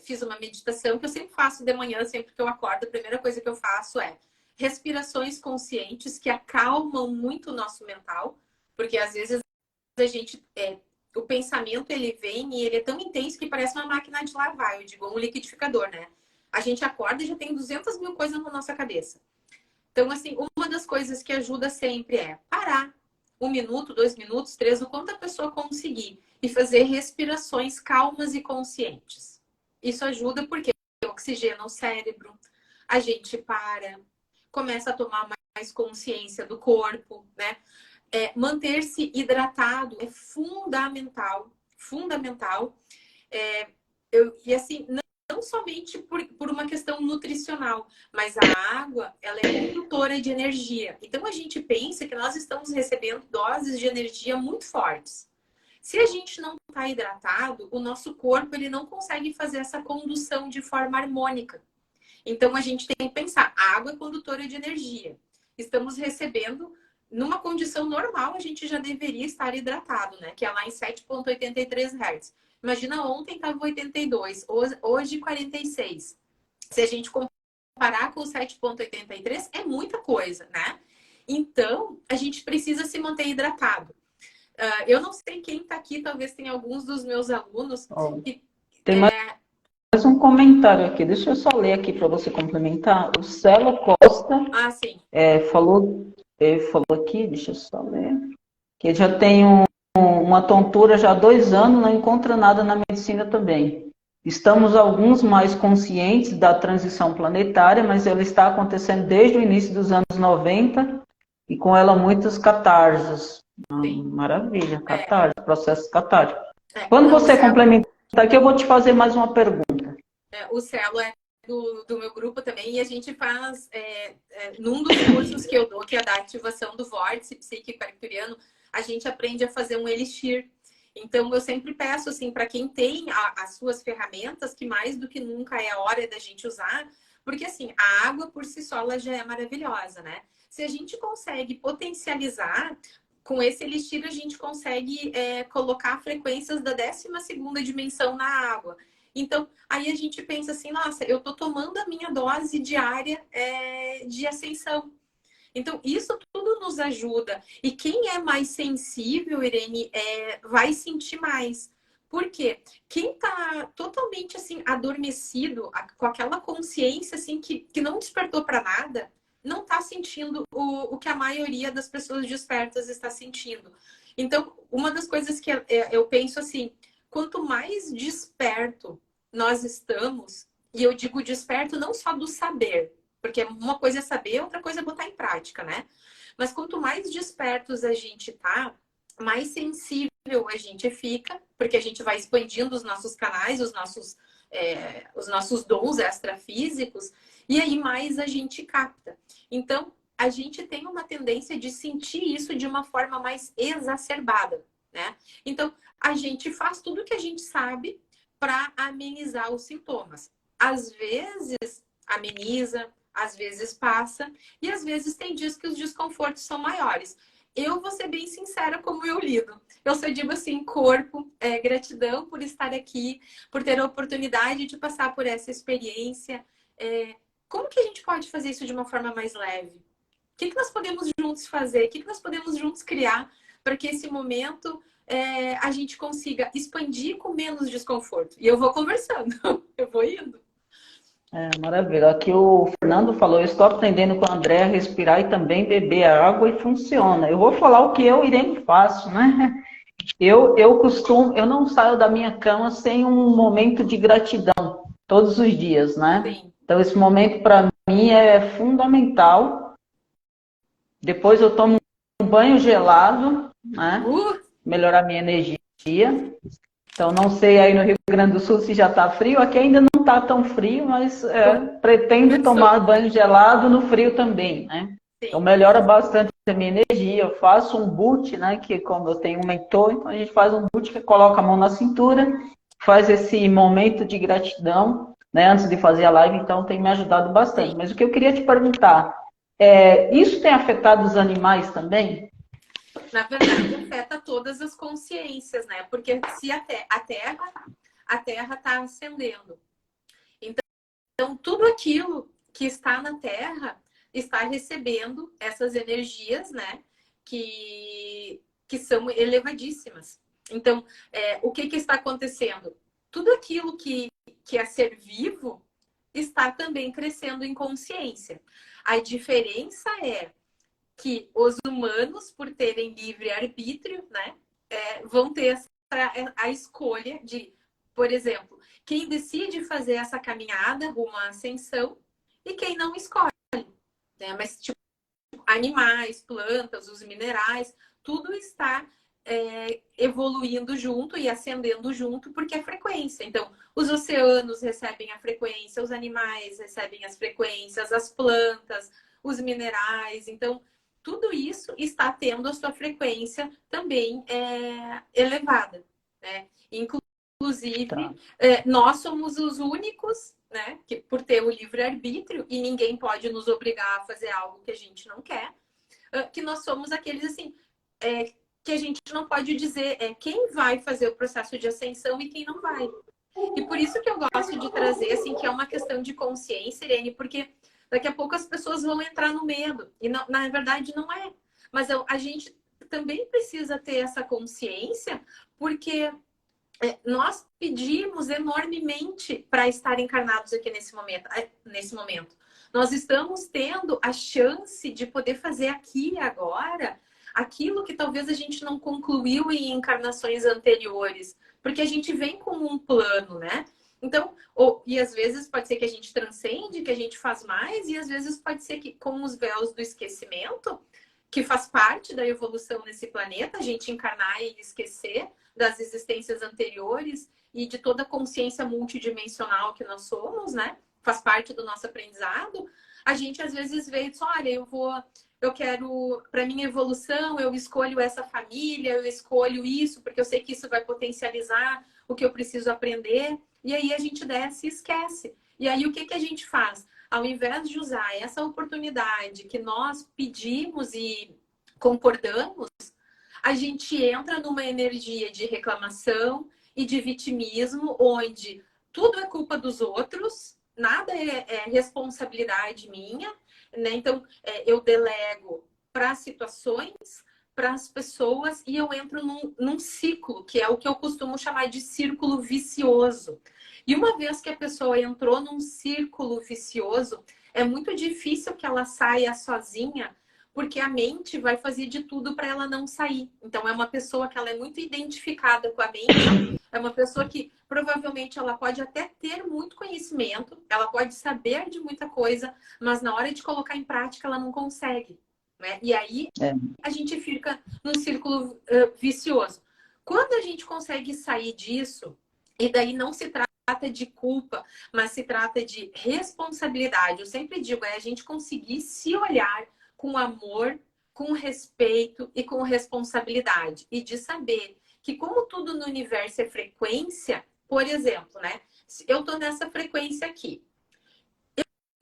fiz uma meditação que eu sempre faço de manhã, sempre que eu acordo, a primeira coisa que eu faço é respirações conscientes que acalmam muito o nosso mental, porque às vezes a gente, o pensamento ele vem e ele é tão intenso que parece uma máquina de lavar, eu digo, um liquidificador, né? A gente acorda e já tem 200 mil coisas na nossa cabeça. Então, assim, uma das coisas que ajuda sempre é parar 1 minuto, 2 minutos, 3, o quanto a pessoa conseguir e fazer respirações calmas e conscientes. Isso ajuda porque oxigena o cérebro, a gente começa a tomar mais consciência do corpo, né? Manter-se hidratado é fundamental, fundamental. E assim, não somente por uma questão nutricional, mas a água, ela é condutora de energia. Então, a gente pensa que nós estamos recebendo doses de energia muito fortes. Se a gente não está hidratado, o nosso corpo ele não consegue fazer essa condução de forma harmônica. Então, a gente tem que pensar, a água é condutora de energia. Estamos recebendo, numa condição normal, a gente já deveria estar hidratado, né? Que é lá em 7,83 Hz. Imagina, ontem estava 82, hoje 46. Se a gente comparar com 7,83, é muita coisa, né? Então, a gente precisa se manter hidratado. Eu não sei quem está aqui, talvez tenha alguns dos meus alunos que... Tem mais um comentário aqui, deixa eu só ler aqui para você complementar. O Celo Costa sim. falou aqui, deixa eu só ler, que já tem uma tontura já há 2 anos, não encontra nada na medicina também. Estamos alguns mais conscientes da transição planetária, mas ela está acontecendo desde o início dos anos 90 e com ela muitos catarses. Maravilha, catarse, processo catártico. Quando você complementar aqui, eu vou te fazer mais uma pergunta. O Celo é do meu grupo também, e a gente faz, num dos cursos que eu dou, que é da ativação do vórtice psíquico arcturiano, a gente aprende a fazer um elixir. Então, eu sempre peço, assim, para quem tem as suas ferramentas, que mais do que nunca é a hora da gente usar, porque, assim, a água por si só, ela já é maravilhosa, né? Se a gente consegue potencializar, com esse elixir a gente consegue colocar frequências da 12ª dimensão na água. Então, aí a gente pensa assim, nossa, eu tô tomando a minha dose diária de ascensão. Então, isso tudo nos ajuda. E quem é mais sensível, Irene, vai sentir mais. Por quê? Quem tá totalmente, assim, adormecido, com aquela consciência, assim, que não despertou para nada, não está sentindo o que a maioria das pessoas despertas está sentindo. Então, uma das coisas que eu penso assim, quanto mais desperto nós estamos, e eu digo desperto não só do saber, porque uma coisa é saber, outra coisa é botar em prática, né? Mas quanto mais despertos a gente tá, mais sensível a gente fica, porque a gente vai expandindo os nossos canais, os nossos dons extrafísicos, e aí mais a gente capta. Então, a gente tem uma tendência de sentir isso de uma forma mais exacerbada, né? Então, a gente faz tudo o que a gente sabe para amenizar os sintomas. Às vezes ameniza, às vezes passa, e às vezes tem dias que os desconfortos são maiores. Eu vou ser bem sincera como eu lido. Eu só digo assim, corpo, gratidão por estar aqui, por ter a oportunidade de passar por essa experiência. Como que a gente pode fazer isso de uma forma mais leve? O que nós podemos juntos fazer? O que nós podemos juntos criar para que esse momento a gente consiga expandir com menos desconforto? E eu vou conversando, eu vou indo. Maravilha. Aqui o Fernando falou, eu estou aprendendo com a André a respirar e também beber água e funciona. Eu vou falar o que eu, Irene, faço, né? Eu não saio da minha cama sem um momento de gratidão, todos os dias, né? Sim. Então esse momento para mim é fundamental. Depois eu tomo um banho gelado, né? Melhorar minha energia. Então, não sei aí no Rio Grande do Sul se já está frio. Aqui ainda não está tão frio, mas pretendo tomar banho gelado no frio também, né? Sim. Então, melhora bastante a minha energia. Eu faço um boot, né? Que como eu tenho um mentor, então a gente faz um boot que coloca a mão na cintura, faz esse momento de gratidão, né? Antes de fazer a live, então tem me ajudado bastante. Sim. Mas o que eu queria te perguntar, isso tem afetado os animais também? Na verdade, afeta todas as consciências, né? Porque se a Terra está ascendendo. Então, tudo aquilo que está na Terra está recebendo essas energias, né? Que são elevadíssimas. Então, o que está acontecendo? Tudo aquilo que é ser vivo está também crescendo em consciência. A diferença é que os humanos, por terem livre-arbítrio, né, vão ter a escolha de, por exemplo, quem decide fazer essa caminhada rumo à ascensão e quem não escolhe. Né? Mas, tipo, animais, plantas, os minerais, tudo está evoluindo junto e ascendendo junto, porque é frequência. Então, os oceanos recebem a frequência, os animais recebem as frequências, as plantas, os minerais. Então, tudo isso está tendo a sua frequência também elevada, né? Inclusive, nós somos os únicos, né, que por ter o livre-arbítrio, e ninguém pode nos obrigar a fazer algo que a gente não quer, que nós somos aqueles, assim, que a gente não pode dizer quem vai fazer o processo de ascensão e quem não vai. E por isso que eu gosto de trazer, assim, que é uma questão de consciência, Irene, porque daqui a pouco as pessoas vão entrar no medo. E não, na verdade não é. Mas a gente também precisa ter essa consciência, porque nós pedimos enormemente para estar encarnados aqui nesse momento. Nós estamos tendo a chance de poder fazer aqui e agora aquilo que talvez a gente não concluiu em encarnações anteriores. Porque a gente vem com um plano, né? Então, e às vezes pode ser que a gente transcende, que a gente faz mais, e às vezes pode ser que com os véus do esquecimento, que faz parte da evolução nesse planeta, a gente encarnar e esquecer das existências anteriores e de toda a consciência multidimensional que nós somos, né? Faz parte do nosso aprendizado. A gente às vezes vê e diz, olha, eu quero, para minha evolução, eu escolho essa família, eu escolho isso, porque eu sei que isso vai potencializar o que eu preciso aprender. E aí a gente desce e esquece. E aí o que a gente faz? Ao invés de usar essa oportunidade que nós pedimos e concordamos, a gente entra numa energia de reclamação e de vitimismo, onde tudo é culpa dos outros, nada é responsabilidade minha, né? Então, eu delego para as situações, para as pessoas, e eu entro num ciclo, que é o que eu costumo chamar de círculo vicioso. E uma vez que a pessoa entrou num círculo vicioso, é muito difícil que ela saia sozinha, porque a mente vai fazer de tudo para ela não sair. Então, é uma pessoa que ela é muito identificada com a mente, é uma pessoa que provavelmente ela pode até ter muito conhecimento, ela pode saber de muita coisa, mas na hora de colocar em prática ela não consegue. Né? E aí a gente fica num círculo vicioso. Quando a gente consegue sair disso, e daí não se trata de culpa, mas se trata de responsabilidade. Eu sempre digo, a gente conseguir se olhar com amor, com respeito e com responsabilidade. E de saber que como tudo no universo é frequência, por exemplo, né? Eu tô nessa frequência aqui.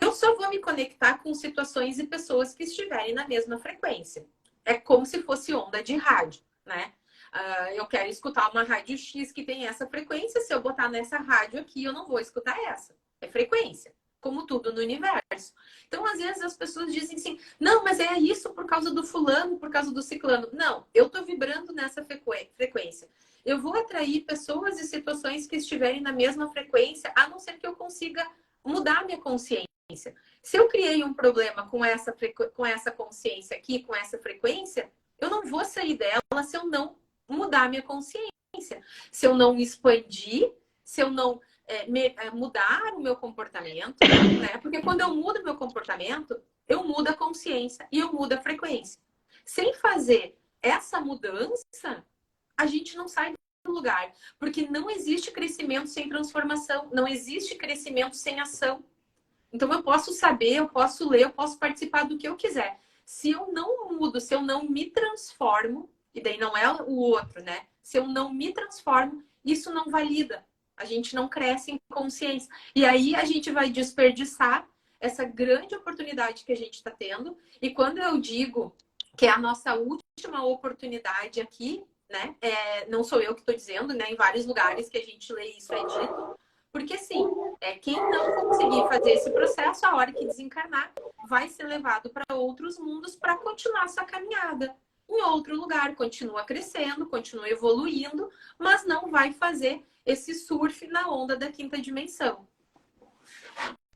Eu só vou me conectar com situações e pessoas que estiverem na mesma frequência. É como se fosse onda de rádio, né? Eu quero escutar uma rádio X que tem essa frequência. Se eu botar nessa rádio aqui, eu não vou escutar essa. É frequência, como tudo no universo. Então, às vezes, as pessoas dizem assim, não, mas é isso por causa do fulano, por causa do ciclano. Não, eu tô vibrando nessa frequência. Eu vou atrair pessoas e situações que estiverem na mesma frequência, a não ser que eu consiga mudar minha consciência. Se eu criei um problema com essa consciência aqui, com essa frequência, eu não vou sair dela se eu não mudar minha consciência. Se eu não expandir, se eu não mudar o meu comportamento, né? Porque quando eu mudo o meu comportamento, eu mudo a consciência e eu mudo a frequência. Sem fazer essa mudança, a gente não sai do lugar. Porque não existe crescimento sem transformação, não existe crescimento sem ação. Então, eu posso saber, eu posso ler, eu posso participar do que eu quiser. Se eu não mudo, se eu não me transformo, e daí não é o outro, né? Se eu não me transformo, isso não valida. A gente não cresce em consciência. E aí a gente vai desperdiçar essa grande oportunidade que a gente está tendo. E quando eu digo que é a nossa última oportunidade aqui, né? Não sou eu que estou dizendo, né? Em vários lugares que a gente lê isso é dito. Porque, assim, quem não conseguir fazer esse processo, a hora que desencarnar, vai ser levado para outros mundos para continuar essa caminhada. Em outro lugar, continua crescendo, continua evoluindo, mas não vai fazer esse surf na onda da quinta dimensão.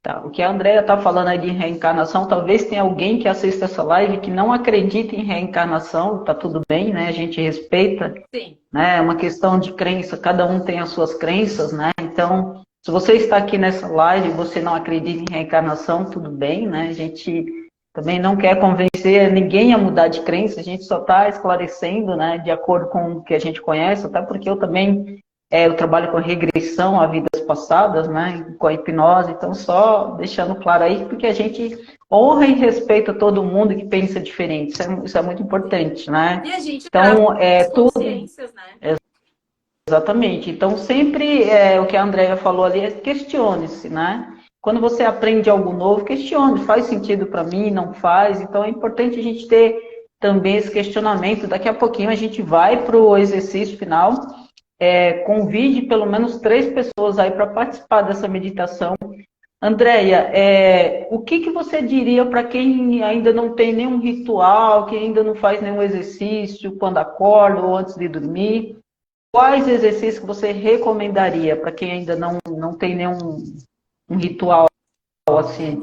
Tá, o que a Andrea está falando aí de reencarnação, talvez tenha alguém que assista essa live que não acredita em reencarnação, tá tudo bem, né? A gente respeita. Sim. Né? É uma questão de crença, cada um tem as suas crenças, né? Então, se você está aqui nessa live e você não acredita em reencarnação, tudo bem, né? A gente também não quer convencer ninguém a mudar de crença, a gente só está esclarecendo, né? De acordo com o que a gente conhece, até porque eu também eu trabalho com regressão a vidas passadas, né? Com a hipnose, então só deixando claro aí, porque a gente honra e respeita todo mundo que pensa diferente, isso é muito importante, né? E a gente então, traz tudo... consciências, né? Exatamente. Então, sempre o que a Andrea falou ali é questione-se, né? Quando você aprende algo novo, questione, faz sentido para mim, não faz? Então, é importante a gente ter também esse questionamento. Daqui a pouquinho a gente vai para o exercício final. Convide pelo menos 3 pessoas aí para participar dessa meditação. Andrea, o que você diria para quem ainda não tem nenhum ritual, que ainda não faz nenhum exercício quando acorda ou antes de dormir? Quais exercícios que você recomendaria para quem ainda não tem nenhum ritual assim?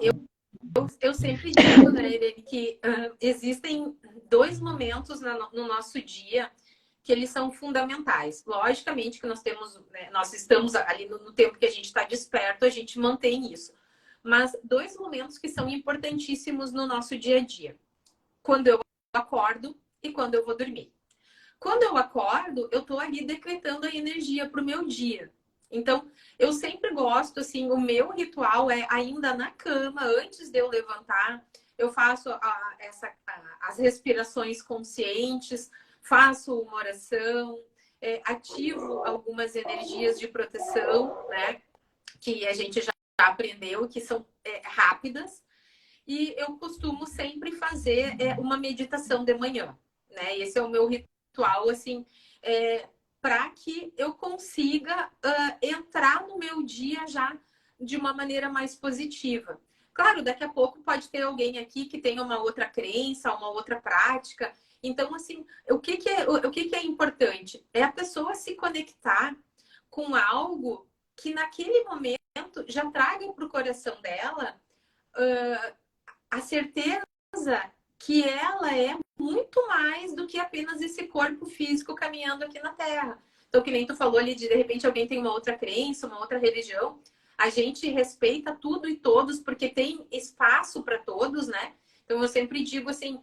Eu sempre digo, né, Irene, que existem 2 momentos no nosso dia que eles são fundamentais. Logicamente que nós estamos ali no tempo que a gente está desperto, a gente mantém isso. Mas 2 momentos que são importantíssimos no nosso dia a dia. Quando eu acordo e quando eu vou dormir. Quando eu acordo, eu tô ali decretando a energia para o meu dia. Então, eu sempre gosto, assim, o meu ritual é ainda na cama, antes de eu levantar, eu faço as respirações conscientes, faço uma oração, ativo algumas energias de proteção, né? Que a gente já aprendeu, que são rápidas. E eu costumo sempre fazer uma meditação de manhã, né? Esse é o meu ritual, assim, para que eu consiga entrar no meu dia já de uma maneira mais positiva. Claro, daqui a pouco pode ter alguém aqui que tenha uma outra crença, uma outra prática. Então, assim, o que é importante? É a pessoa se conectar com algo que naquele momento já traga para o coração dela a certeza que ela é muito mais do que apenas esse corpo físico caminhando aqui na Terra. Então, que nem tu falou ali, de repente alguém tem uma outra crença, uma outra religião. A gente respeita tudo e todos, porque tem espaço para todos, né? Então, eu sempre digo assim,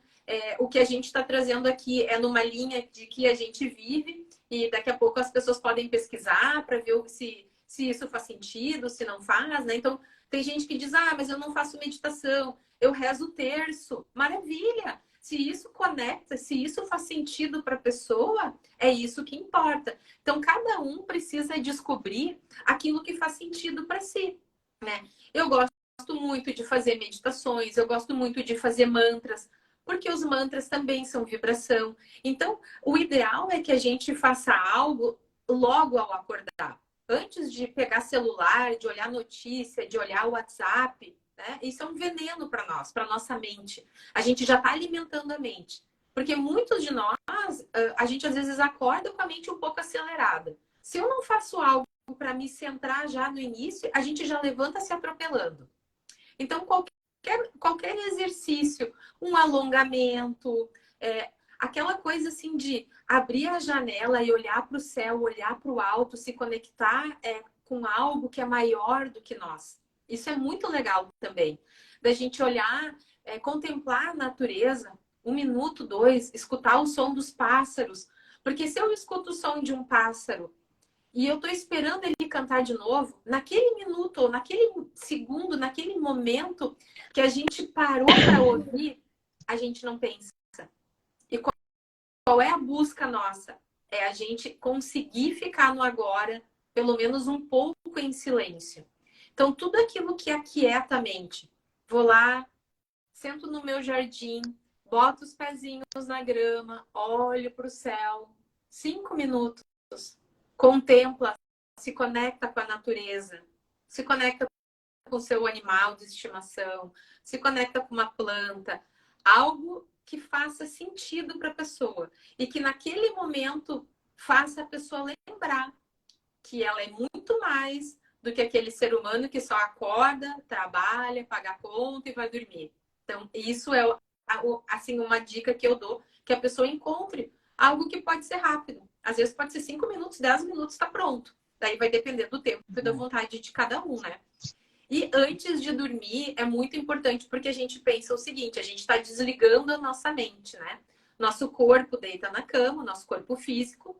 o que a gente está trazendo aqui é numa linha de que a gente vive, e daqui a pouco as pessoas podem pesquisar para ver se isso faz sentido, se não faz, né? Então, tem gente que diz, mas eu não faço meditação, eu rezo o terço. Maravilha! Se isso conecta, se isso faz sentido para a pessoa, é isso que importa. Então, cada um precisa descobrir aquilo que faz sentido para si, né? Eu gosto muito de fazer meditações, eu gosto muito de fazer mantras, porque os mantras também são vibração. Então, o ideal é que a gente faça algo logo ao acordar. Antes de pegar celular, de olhar notícia, de olhar o WhatsApp, né? Isso é um veneno para nós, para nossa mente. A gente já está alimentando a mente. Porque muitos de nós, a gente às vezes acorda com a mente um pouco acelerada. Se eu não faço algo para me centrar já no início, a gente já levanta se atropelando. Então, qualquer exercício, um alongamento, aquela coisa assim de abrir a janela e olhar para o céu, olhar para o alto, se conectar com algo que é maior do que nós. Isso é muito legal também. Da gente olhar, contemplar a natureza, 1 minuto, 2, escutar o som dos pássaros. Porque se eu escuto o som de um pássaro e eu estou esperando ele cantar de novo, naquele minuto, ou naquele segundo, naquele momento que a gente parou para ouvir, a gente não pensa. E qual é a busca nossa? É a gente conseguir ficar no agora, pelo menos um pouco em silêncio. Então, tudo aquilo que aquieta a mente. Vou lá, sento no meu jardim, boto os pezinhos na grama, olho para o céu, 5 minutos, contempla, se conecta com a natureza, se conecta com o seu animal de estimação, se conecta com uma planta, algo que faça sentido para a pessoa e que naquele momento faça a pessoa lembrar que ela é muito mais do que aquele ser humano que só acorda, trabalha, paga a conta e vai dormir. Então, isso é assim uma dica que eu dou, que a pessoa encontre algo que pode ser rápido. Às vezes pode ser 5 minutos, 10 minutos, está pronto. Daí vai depender do tempo e da vontade de cada um, né? E antes de dormir é muito importante porque a gente pensa o seguinte, a gente está desligando a nossa mente, né? Nosso corpo deita na cama, nosso corpo físico.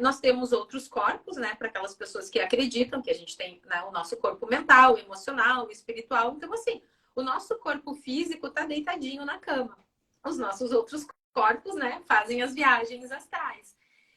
Nós temos outros corpos, né? Para aquelas pessoas que acreditam que a gente tem, né, o nosso corpo mental, emocional, espiritual. Então, assim, o nosso corpo físico está deitadinho na cama. Os nossos outros corpos, né, fazem as viagens astrais.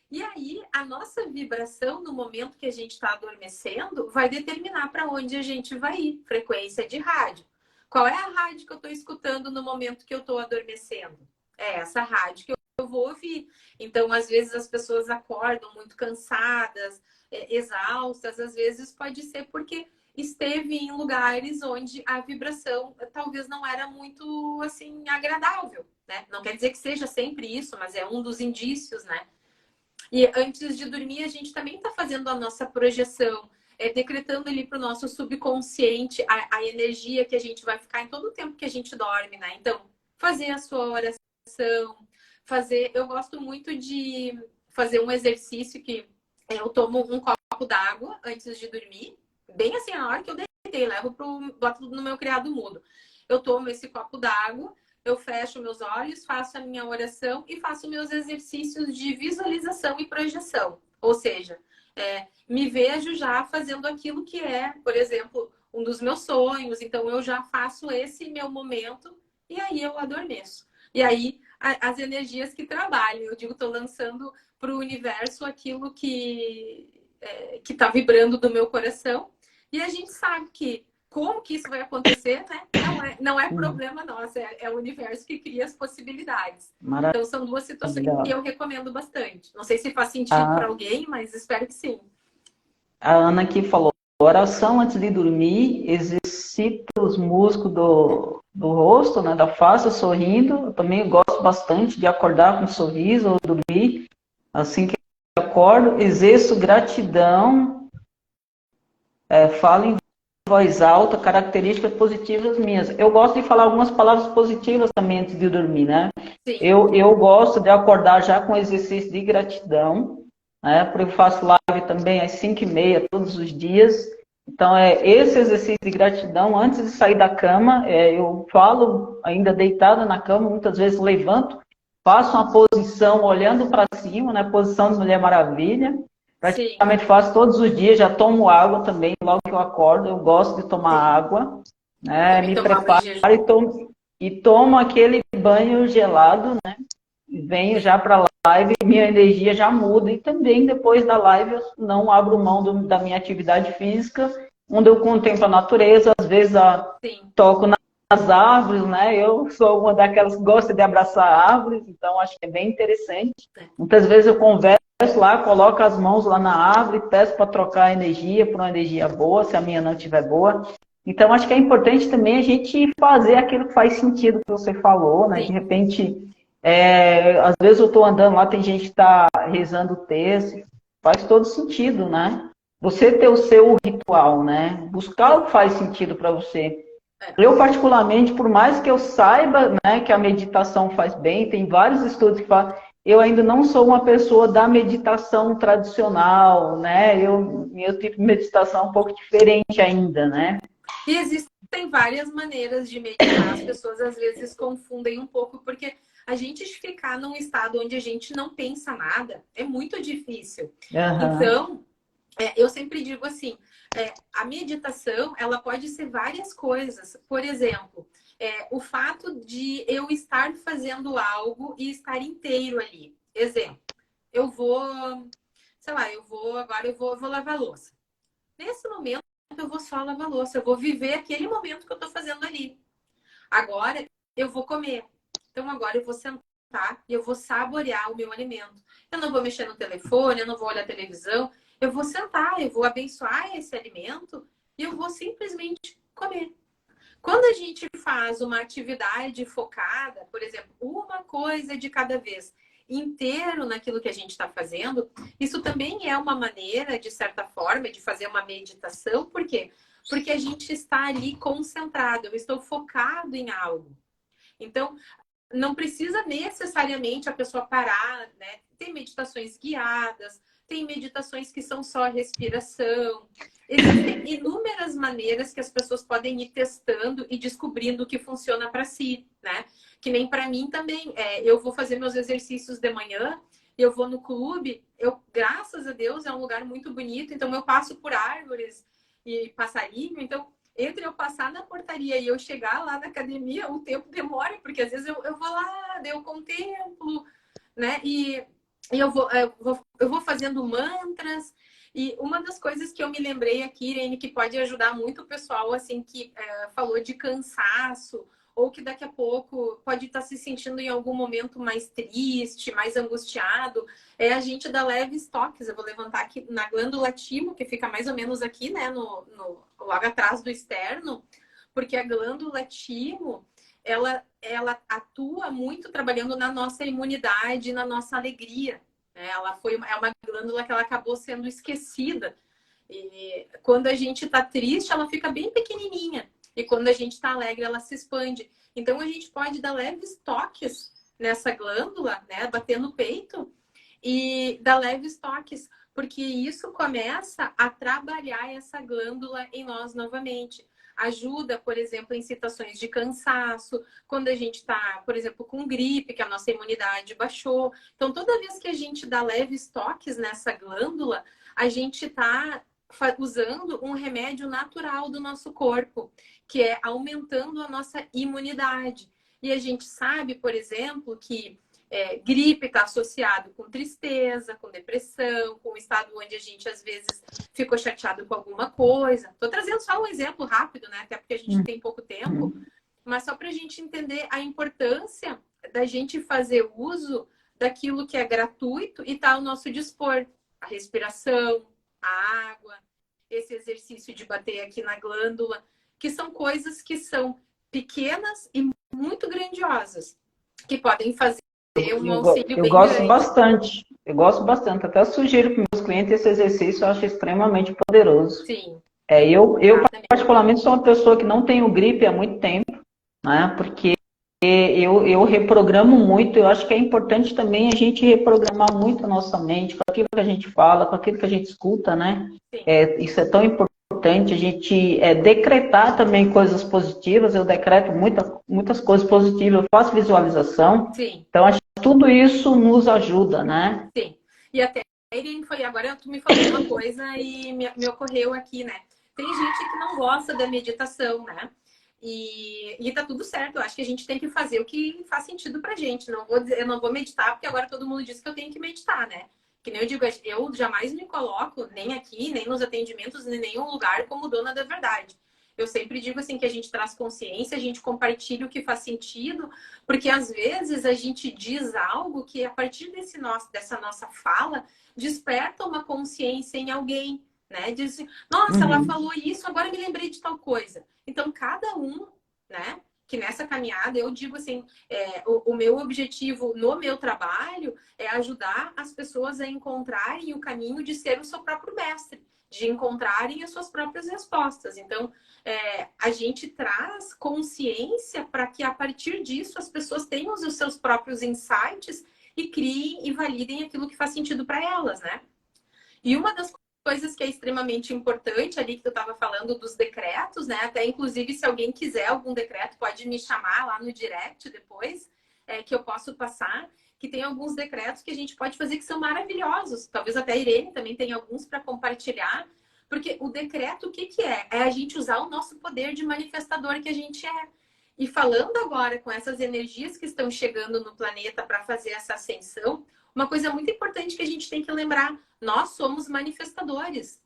E aí, a nossa vibração no momento que a gente está adormecendo vai determinar para onde a gente vai ir. Frequência de rádio. Qual é a rádio que eu estou escutando no momento que eu estou adormecendo? É essa rádio que eu vou ouvir. Então, às vezes, as pessoas acordam muito cansadas, exaustas. Às vezes, pode ser porque esteve em lugares onde a vibração talvez não era muito, assim, agradável, né? Não quer dizer que seja sempre isso, mas é um dos indícios, né? E antes de dormir, a gente também está fazendo a nossa projeção, decretando ali para o nosso subconsciente a energia que a gente vai ficar em todo o tempo que a gente dorme, né? Então, fazer a sua oração, eu gosto muito de fazer um exercício que eu tomo um copo d'água antes de dormir, bem assim, na hora que eu deitei, boto tudo no meu criado mudo. Eu tomo esse copo d'água, eu fecho meus olhos, faço a minha oração e faço meus exercícios de visualização e projeção. Ou seja, me vejo já fazendo aquilo que é, por exemplo, um dos meus sonhos. Então, eu já faço esse meu momento e aí eu adormeço. E aí, as energias que trabalham. Eu digo, estou lançando para o universo aquilo que está vibrando do meu coração. E a gente sabe que como que isso vai acontecer, né? Não é problema nosso, é o universo que cria as possibilidades. Maravilha. Então, são 2 situações que eu recomendo bastante. Não sei se faz sentido para alguém, mas espero que sim. A Ana aqui falou, oração antes de dormir, exercita os músculos do rosto, né, da face, sorrindo. Eu também gosto bastante de acordar com um sorriso ou dormir. Assim que eu acordo, exerço gratidão, falo em voz alta, características positivas minhas. Eu gosto de falar algumas palavras positivas também antes de dormir, né? Sim. Eu gosto de acordar já com exercício de gratidão, né? Porque eu faço live também às 5h30 todos os dias. Então, esse exercício de gratidão, antes de sair da cama, eu falo ainda deitada na cama, muitas vezes levanto, faço uma posição olhando para cima, né? Posição de Mulher Maravilha. Praticamente faço todos os dias, já tomo água também, logo que eu acordo, eu gosto de tomar água, né? Me preparo e tomo aquele banho gelado, né? Venho já para a live, minha energia já muda. E também depois da live eu não abro mão da minha atividade física, onde eu contemplo a natureza, às vezes toco nas árvores, né? Eu sou uma daquelas que gosta de abraçar árvores, então acho que é bem interessante. Muitas vezes eu converso lá, coloco as mãos lá na árvore, peço para trocar a energia por uma energia boa, se a minha não estiver boa. Então acho que é importante também a gente fazer aquilo que faz sentido que você falou, né? De repente, às vezes eu estou andando lá, tem gente que está rezando o texto, faz todo sentido, né? Você ter o seu ritual, né? Buscar o que faz sentido para você. Eu, particularmente, por mais que eu saiba, né, que a meditação faz bem, tem vários estudos que falam, eu ainda não sou uma pessoa da meditação tradicional, né? Meu tipo de meditação é um pouco diferente ainda, né? E existem várias maneiras de meditar. As pessoas às vezes confundem um pouco, porque a gente ficar num estado onde a gente não pensa nada é muito difícil. Então, eu sempre digo assim, a meditação, ela pode ser várias coisas. Por exemplo, o fato de eu estar fazendo algo e estar inteiro ali. Exemplo, eu vou, sei lá, agora eu vou lavar a louça. Nesse momento, eu vou só lavar a louça, eu vou viver aquele momento que eu estou fazendo ali. Agora, eu vou comer. Então, agora eu vou sentar e eu vou saborear o meu alimento. Eu não vou mexer no telefone, eu não vou olhar televisão. Eu vou sentar, eu vou abençoar esse alimento e eu vou simplesmente comer. Quando a gente faz uma atividade focada, por exemplo, uma coisa de cada vez, inteiro naquilo que a gente está fazendo, isso também é uma maneira, de certa forma, de fazer uma meditação. Por quê? Porque a gente está ali concentrado, eu estou focado em algo. Então, não precisa necessariamente a pessoa parar, né? Tem meditações guiadas, tem meditações que são só respiração. Existem inúmeras maneiras que as pessoas podem ir testando e descobrindo o que funciona para si, né? Que nem para mim também. Eu vou fazer meus exercícios de manhã, eu vou no clube, graças a Deus, é um lugar muito bonito, então eu passo por árvores e passarinho, então entre eu passar na portaria e eu chegar lá na academia, o tempo demora, porque às vezes eu vou lá, eu contemplo, né? E eu vou fazendo mantras. E uma das coisas que eu me lembrei aqui, Irene, que pode ajudar muito o pessoal, assim, que falou de cansaço, ou que daqui a pouco pode estar se sentindo em algum momento mais triste, mais angustiado, é a gente dar leves toques. Eu vou levantar aqui na glândula timo, que fica mais ou menos aqui, né, logo atrás do externo, porque a glândula timo, ela atua muito trabalhando na nossa imunidade, na nossa alegria. É uma glândula que ela acabou sendo esquecida. E quando a gente está triste, ela fica bem pequenininha. E quando a gente está alegre, ela se expande. Então, a gente pode dar leves toques nessa glândula, né? Bater no peito e dar leves toques. Porque isso começa a trabalhar essa glândula em nós novamente. Ajuda, por exemplo, em situações de cansaço, quando a gente está, por exemplo, com gripe, que a nossa imunidade baixou. Então, toda vez que a gente dá leves toques nessa glândula, a gente está usando um remédio natural do nosso corpo, que é aumentando a nossa imunidade. E a gente sabe, por exemplo, que gripe está associado com tristeza, com depressão, com um estado onde a gente às vezes ficou chateado com alguma coisa. Estou trazendo só um exemplo rápido, né? Até porque a gente tem pouco tempo, mas só para a gente entender a importância da gente fazer uso daquilo que é gratuito e está ao nosso dispor. A respiração, a água, esse exercício de bater aqui na glândula, que são coisas que são pequenas e muito grandiosas, que podem fazer um auxílio bem gosto grande. bastante. Eu gosto bastante. Até sugiro para meus clientes esse exercício, eu acho extremamente poderoso. Sim. Eu particularmente sou uma pessoa que não tenho gripe há muito tempo, né? Porque eu reprogramo muito. Eu acho que é importante também a gente reprogramar muito a nossa mente com aquilo que a gente fala, com aquilo que a gente escuta, né? Isso é tão importante. A gente decretar também coisas positivas. Eu decreto muitas coisas positivas, eu faço visualização. Sim. Então, acho que tudo isso nos ajuda, né? Sim. E até, Irene, agora tu me falou uma coisa e me ocorreu aqui, né? Tem gente que não gosta da meditação, né? E tá tudo certo. Eu acho que a gente tem que fazer o que faz sentido pra gente. Não vou dizer, eu não vou meditar, porque agora todo mundo diz que eu tenho que meditar, né? Que nem eu digo, eu jamais me coloco, nem aqui, nem nos atendimentos, nem em nenhum lugar, como dona da verdade. Eu sempre digo assim que a gente traz consciência, a gente compartilha o que faz sentido, porque às vezes a gente diz algo que a partir dessa nossa fala desperta uma consciência em alguém, né? Diz assim, nossa, ela falou isso, agora me lembrei de tal coisa. Então, cada um, né? Que nessa caminhada, eu digo assim, o meu objetivo no meu trabalho é ajudar as pessoas a encontrarem o caminho de ser o seu próprio mestre, de encontrarem as suas próprias respostas. Então, a gente traz consciência para que a partir disso as pessoas tenham os seus próprios insights e criem e validem aquilo que faz sentido para elas, né? E uma das coisas que é extremamente importante ali que tu estava falando dos decretos, né? Até inclusive se alguém quiser algum decreto pode me chamar lá no direct depois, que eu posso passar, que tem alguns decretos que a gente pode fazer que são maravilhosos. Talvez até a Irene também tenha alguns para compartilhar, porque o decreto o que é? É a gente usar o nosso poder de manifestador que a gente é. E falando agora com essas energias que estão chegando no planeta para fazer essa ascensão, uma coisa muito importante que a gente tem que lembrar, nós somos manifestadores.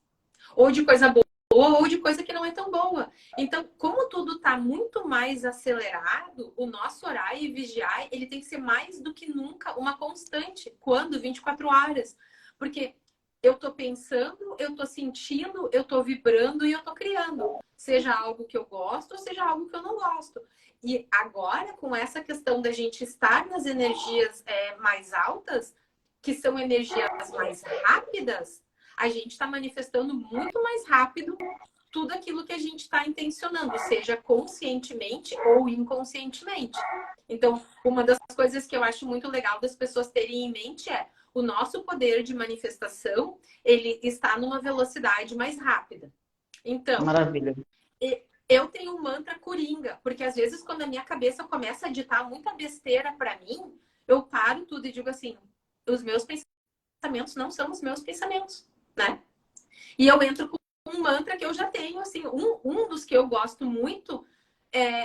Ou de coisa boa, ou de coisa que não é tão boa. Então, como tudo está muito mais acelerado, o nosso orar e vigiar, ele tem que ser mais do que nunca uma constante. Quando? 24 horas. Porque eu estou pensando, eu estou sentindo, eu estou vibrando e eu estou criando. Seja algo que eu gosto, ou seja algo que eu não gosto. E agora, com essa questão da gente estar nas energias mais altas, que são energias mais rápidas, a gente está manifestando muito mais rápido tudo aquilo que a gente está intencionando, seja conscientemente ou inconscientemente. Então, uma das coisas que eu acho muito legal das pessoas terem em mente é o nosso poder de manifestação, ele está numa velocidade mais rápida. Então, Maravilha. Eu tenho um mantra coringa, porque às vezes quando a minha cabeça começa a ditar muita besteira para mim, eu paro tudo e digo assim, os meus pensamentos não são os meus pensamentos, né? E eu entro com um mantra que eu já tenho, assim, um dos que eu gosto muito,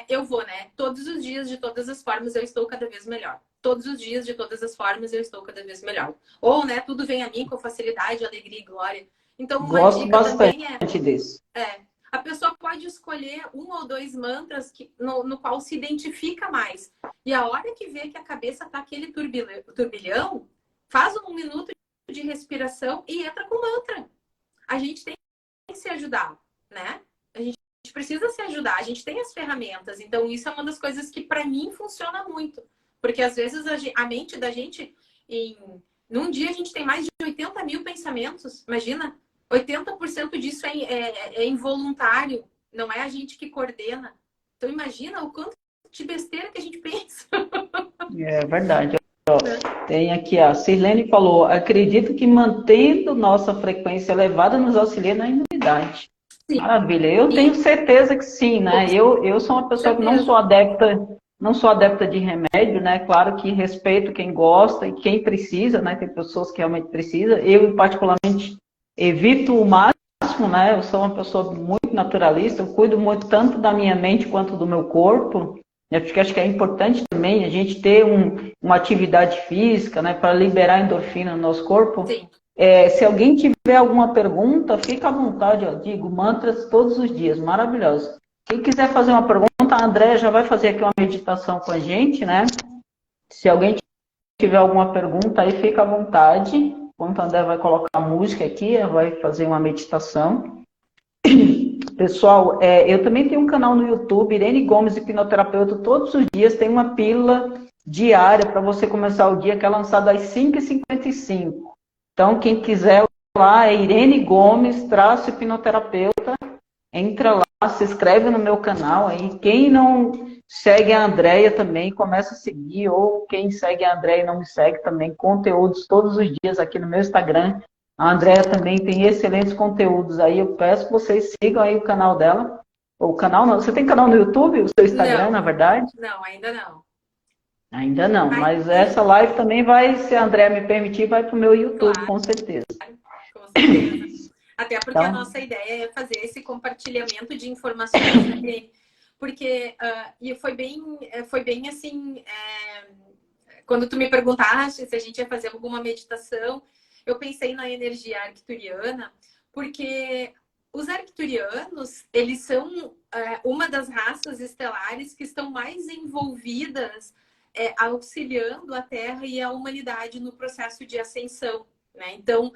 eu vou, né? Todos os dias, de todas as formas, eu estou cada vez melhor. Todos os dias, de todas as formas, eu estou cada vez melhor. Ou, né, tudo vem a mim com facilidade, alegria e glória. Então, uma Gosto dica bastante também desse. a pessoa pode escolher um ou dois mantras no qual se identifica mais. E a hora que vê que a cabeça tá aquele turbilhão, faz 1 minuto de respiração e entra com o mantra. A gente tem que se ajudar, né? A gente precisa se ajudar, a gente tem as ferramentas. Então, isso é uma das coisas que, para mim, funciona muito. Porque, às vezes, a mente da gente, num dia, a gente tem mais de 80 mil pensamentos. Imagina, 80% disso é involuntário, não é a gente que coordena. Então, imagina o quanto de besteira que a gente pensa. É verdade. Tem aqui, a Sirlene falou, acredito que mantendo nossa frequência elevada nos auxilia na imunidade. Sim. Maravilha. Eu tenho certeza que sim, né? Eu sou uma pessoa que não sou adepta de remédio, né? Claro que respeito quem gosta e quem precisa, né? Tem pessoas que realmente precisam. Eu, particularmente, evito o máximo, né? Eu sou uma pessoa muito naturalista, eu cuido muito tanto da minha mente quanto do meu corpo. Porque acho que é importante também a gente ter uma atividade física, né, para liberar endorfina no nosso corpo. Sim. Se alguém tiver alguma pergunta, fica à vontade, eu digo mantras todos os dias, maravilhoso. Quem quiser fazer uma pergunta, a Andréa já vai fazer aqui uma meditação com a gente, né? Se alguém tiver alguma pergunta, aí fica à vontade. Enquanto a Andréa vai colocar a música aqui, ela vai fazer uma meditação. Pessoal, eu também tenho um canal no YouTube, Irene Gomes, hipnoterapeuta. Todos os dias tem uma pílula diária para você começar o dia, que é lançada às 5h55. Então, quem quiser lá, é Irene Gomes, hipnoterapeuta. Entra lá, se inscreve no meu canal. Aí. Quem não segue a Andréia também, começa a seguir. Ou quem segue a Andréia e não me segue também, conteúdos todos os dias aqui no meu Instagram. A Andréia também tem excelentes conteúdos aí. Eu peço que vocês sigam aí o canal dela. O canal não. Você tem canal no YouTube? O seu Instagram, na verdade? Não, ainda não. Ainda não. Mas essa live também vai, se a Andréia me permitir, vai para o meu YouTube, claro. Com certeza. Com certeza. Até porque a nossa ideia é fazer esse compartilhamento de informações, né? porque e foi bem assim, quando tu me perguntaste se a gente ia fazer alguma meditação, eu pensei na energia arcturiana, porque os arcturianos, eles são uma das raças estelares que estão mais envolvidas auxiliando a Terra e a humanidade no processo de ascensão, né? Então,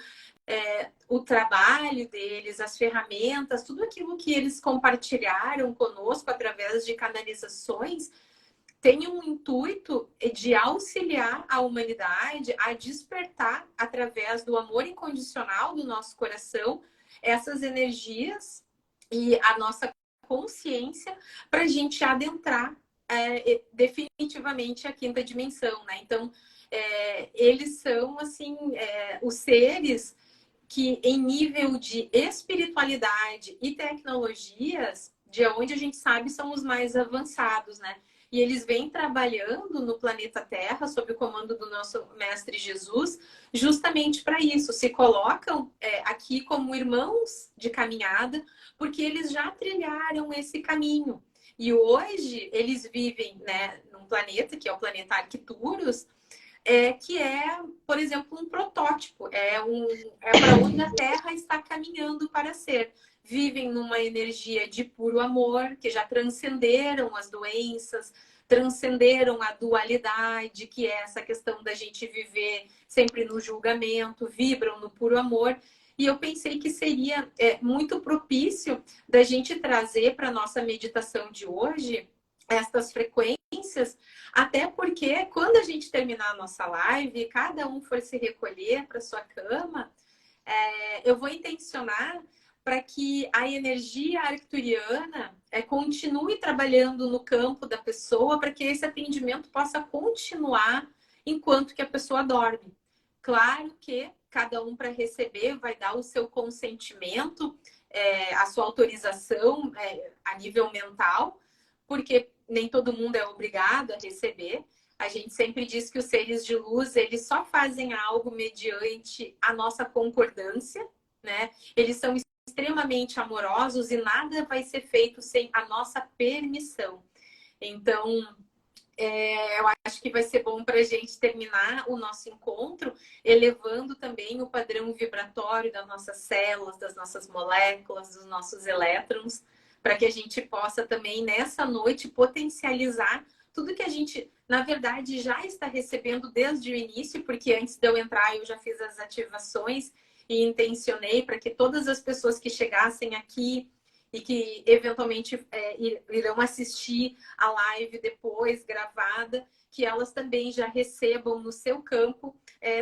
o trabalho deles, as ferramentas, tudo aquilo que eles compartilharam conosco através de canalizações, tem um intuito de auxiliar a humanidade a despertar, através do amor incondicional do nosso coração, essas energias e a nossa consciência para a gente adentrar definitivamente a quinta dimensão, né? Então, eles são, assim, os seres que, em nível de espiritualidade e tecnologias, de onde a gente sabe são os mais avançados, né? E eles vêm trabalhando no planeta Terra, sob o comando do nosso Mestre Jesus, justamente para isso. Se colocam aqui como irmãos de caminhada, porque eles já trilharam esse caminho. E hoje eles vivem, né, num planeta, que é o planeta Arcturus, que é, por exemplo, um protótipo. É para onde a Terra está caminhando para ser. Vivem numa energia de puro amor, que já transcenderam as doenças, transcenderam a dualidade, que é essa questão da gente viver sempre no julgamento, vibram no puro amor. E eu pensei que seria muito propício da gente trazer para a nossa meditação de hoje estas frequências, até porque quando a gente terminar a nossa live, cada um for se recolher para sua cama, eu vou intencionar para que a energia arcturiana continue trabalhando no campo da pessoa, para que esse atendimento possa continuar enquanto que a pessoa dorme. Claro que cada um, para receber, vai dar o seu consentimento, a sua autorização a nível mental, porque nem todo mundo é obrigado a receber. A gente sempre diz que os seres de luz, eles só fazem algo mediante a nossa concordância, né? Eles são extremamente amorosos e nada vai ser feito sem a nossa permissão. Então, eu acho que vai ser bom para a gente terminar o nosso encontro elevando também o padrão vibratório das nossas células, das nossas moléculas, dos nossos elétrons, para que a gente possa também, nessa noite, potencializar tudo que a gente, na verdade, já está recebendo desde o início, porque antes de eu entrar, eu já fiz as ativações e intencionei para que todas as pessoas que chegassem aqui e que eventualmente irão assistir a live depois, gravada, que elas também já recebam no seu campo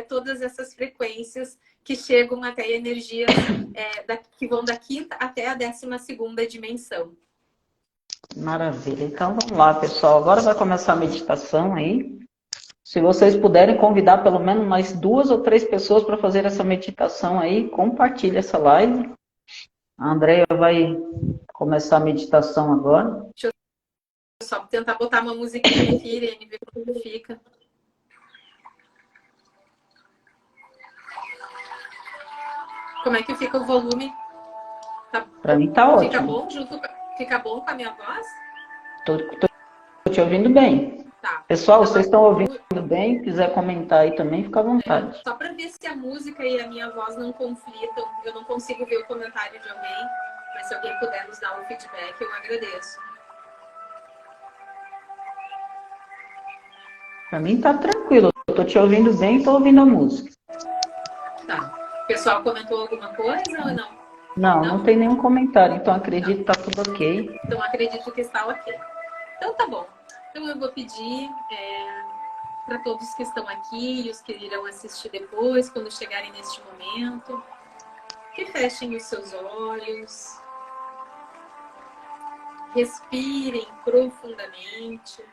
todas essas frequências que chegam até energias que vão da quinta até a 12ª dimensão. Maravilha. Então vamos lá, pessoal. Agora vai começar a meditação aí. Se vocês puderem convidar pelo menos mais 2 ou 3 pessoas para fazer essa meditação aí, compartilhe essa live. A Andrea vai começar a meditação agora. Deixa eu só tentar botar uma musiquinha aqui, Irene, ver como fica. Como é que fica o volume? Para mim tá ótimo. Fica bom fica bom com a minha voz? Tô te ouvindo bem. Tá. Pessoal, vocês estão ouvindo bem? Quiser comentar aí também, fica à vontade. Só para ver se a música e a minha voz não conflitam. Eu não consigo ver o comentário de alguém, mas se alguém puder nos dar um feedback, eu agradeço. Para mim tá tranquilo. Eu tô te ouvindo bem e tô ouvindo a música. Tá. O pessoal comentou alguma coisa ou não? Não tem nenhum comentário, então acredito que tá tudo ok. Então acredito que está ok. Então tá bom. Então eu vou pedir para todos que estão aqui e os que irão assistir depois, quando chegarem neste momento, que fechem os seus olhos, respirem profundamente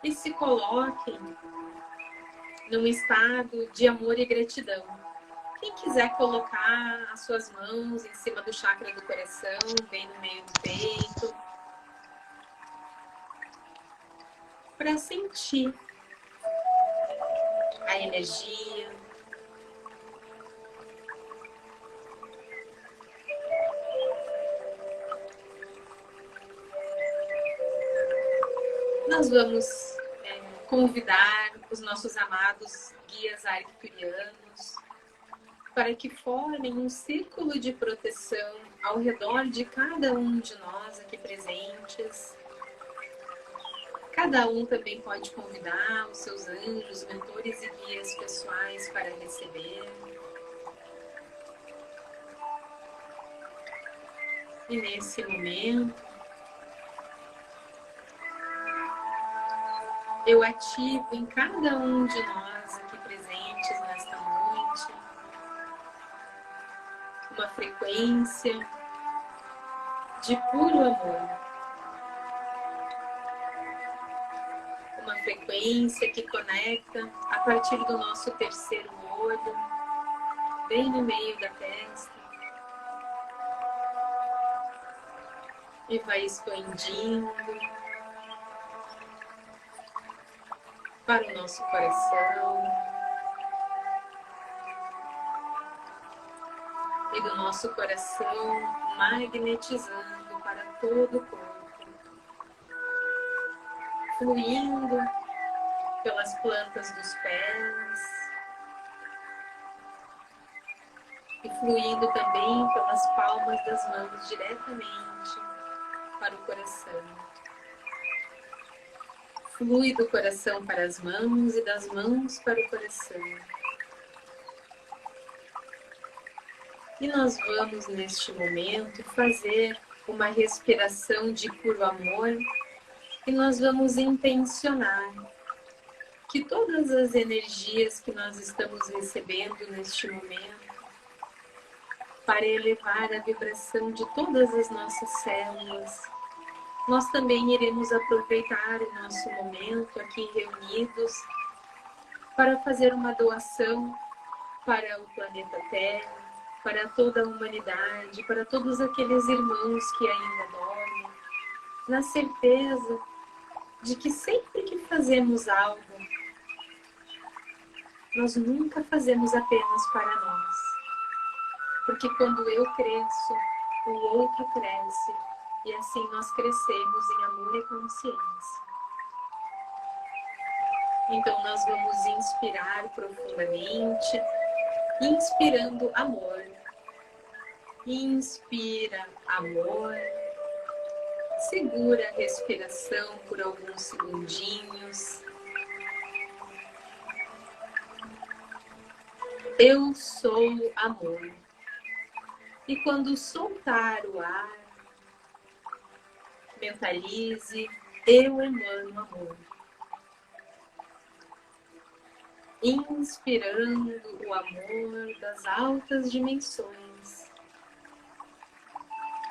e se coloquem num estado de amor e gratidão. Quem quiser colocar as suas mãos em cima do chakra do coração, bem no meio do peito, para sentir a energia, nós vamos convidar os nossos amados guias arcturianos para que formem um círculo de proteção ao redor de cada um de nós aqui presentes. Cada um também pode convidar os seus anjos, mentores e guias pessoais para receber. E nesse momento, eu ativo em cada um de nós aqui presentes nesta noite uma frequência de puro amor. Uma frequência que conecta a partir do nosso terceiro olho, bem no meio da testa, e vai expandindo para o nosso coração, e do nosso coração magnetizando para todo o corpo, fluindo pelas plantas dos pés e fluindo também pelas palmas das mãos diretamente para o coração. Flui do coração para as mãos e das mãos para o coração. E nós vamos, neste momento, fazer uma respiração de puro amor e nós vamos intencionar que todas as energias que nós estamos recebendo neste momento, para elevar a vibração de todas as nossas células, nós também iremos aproveitar o nosso momento aqui reunidos para fazer uma doação para o planeta Terra, para toda a humanidade, para todos aqueles irmãos que ainda dormem, na certeza de que sempre que fazemos algo, nós nunca fazemos apenas para nós. Porque quando eu cresço, o outro cresce, e assim nós crescemos em amor e consciência. Então nós vamos inspirar profundamente, inspirando amor. Inspira amor. Segura a respiração por alguns segundinhos. Eu sou amor. E quando soltar o ar, mentalize, eu emano amor. Inspirando o amor das altas dimensões.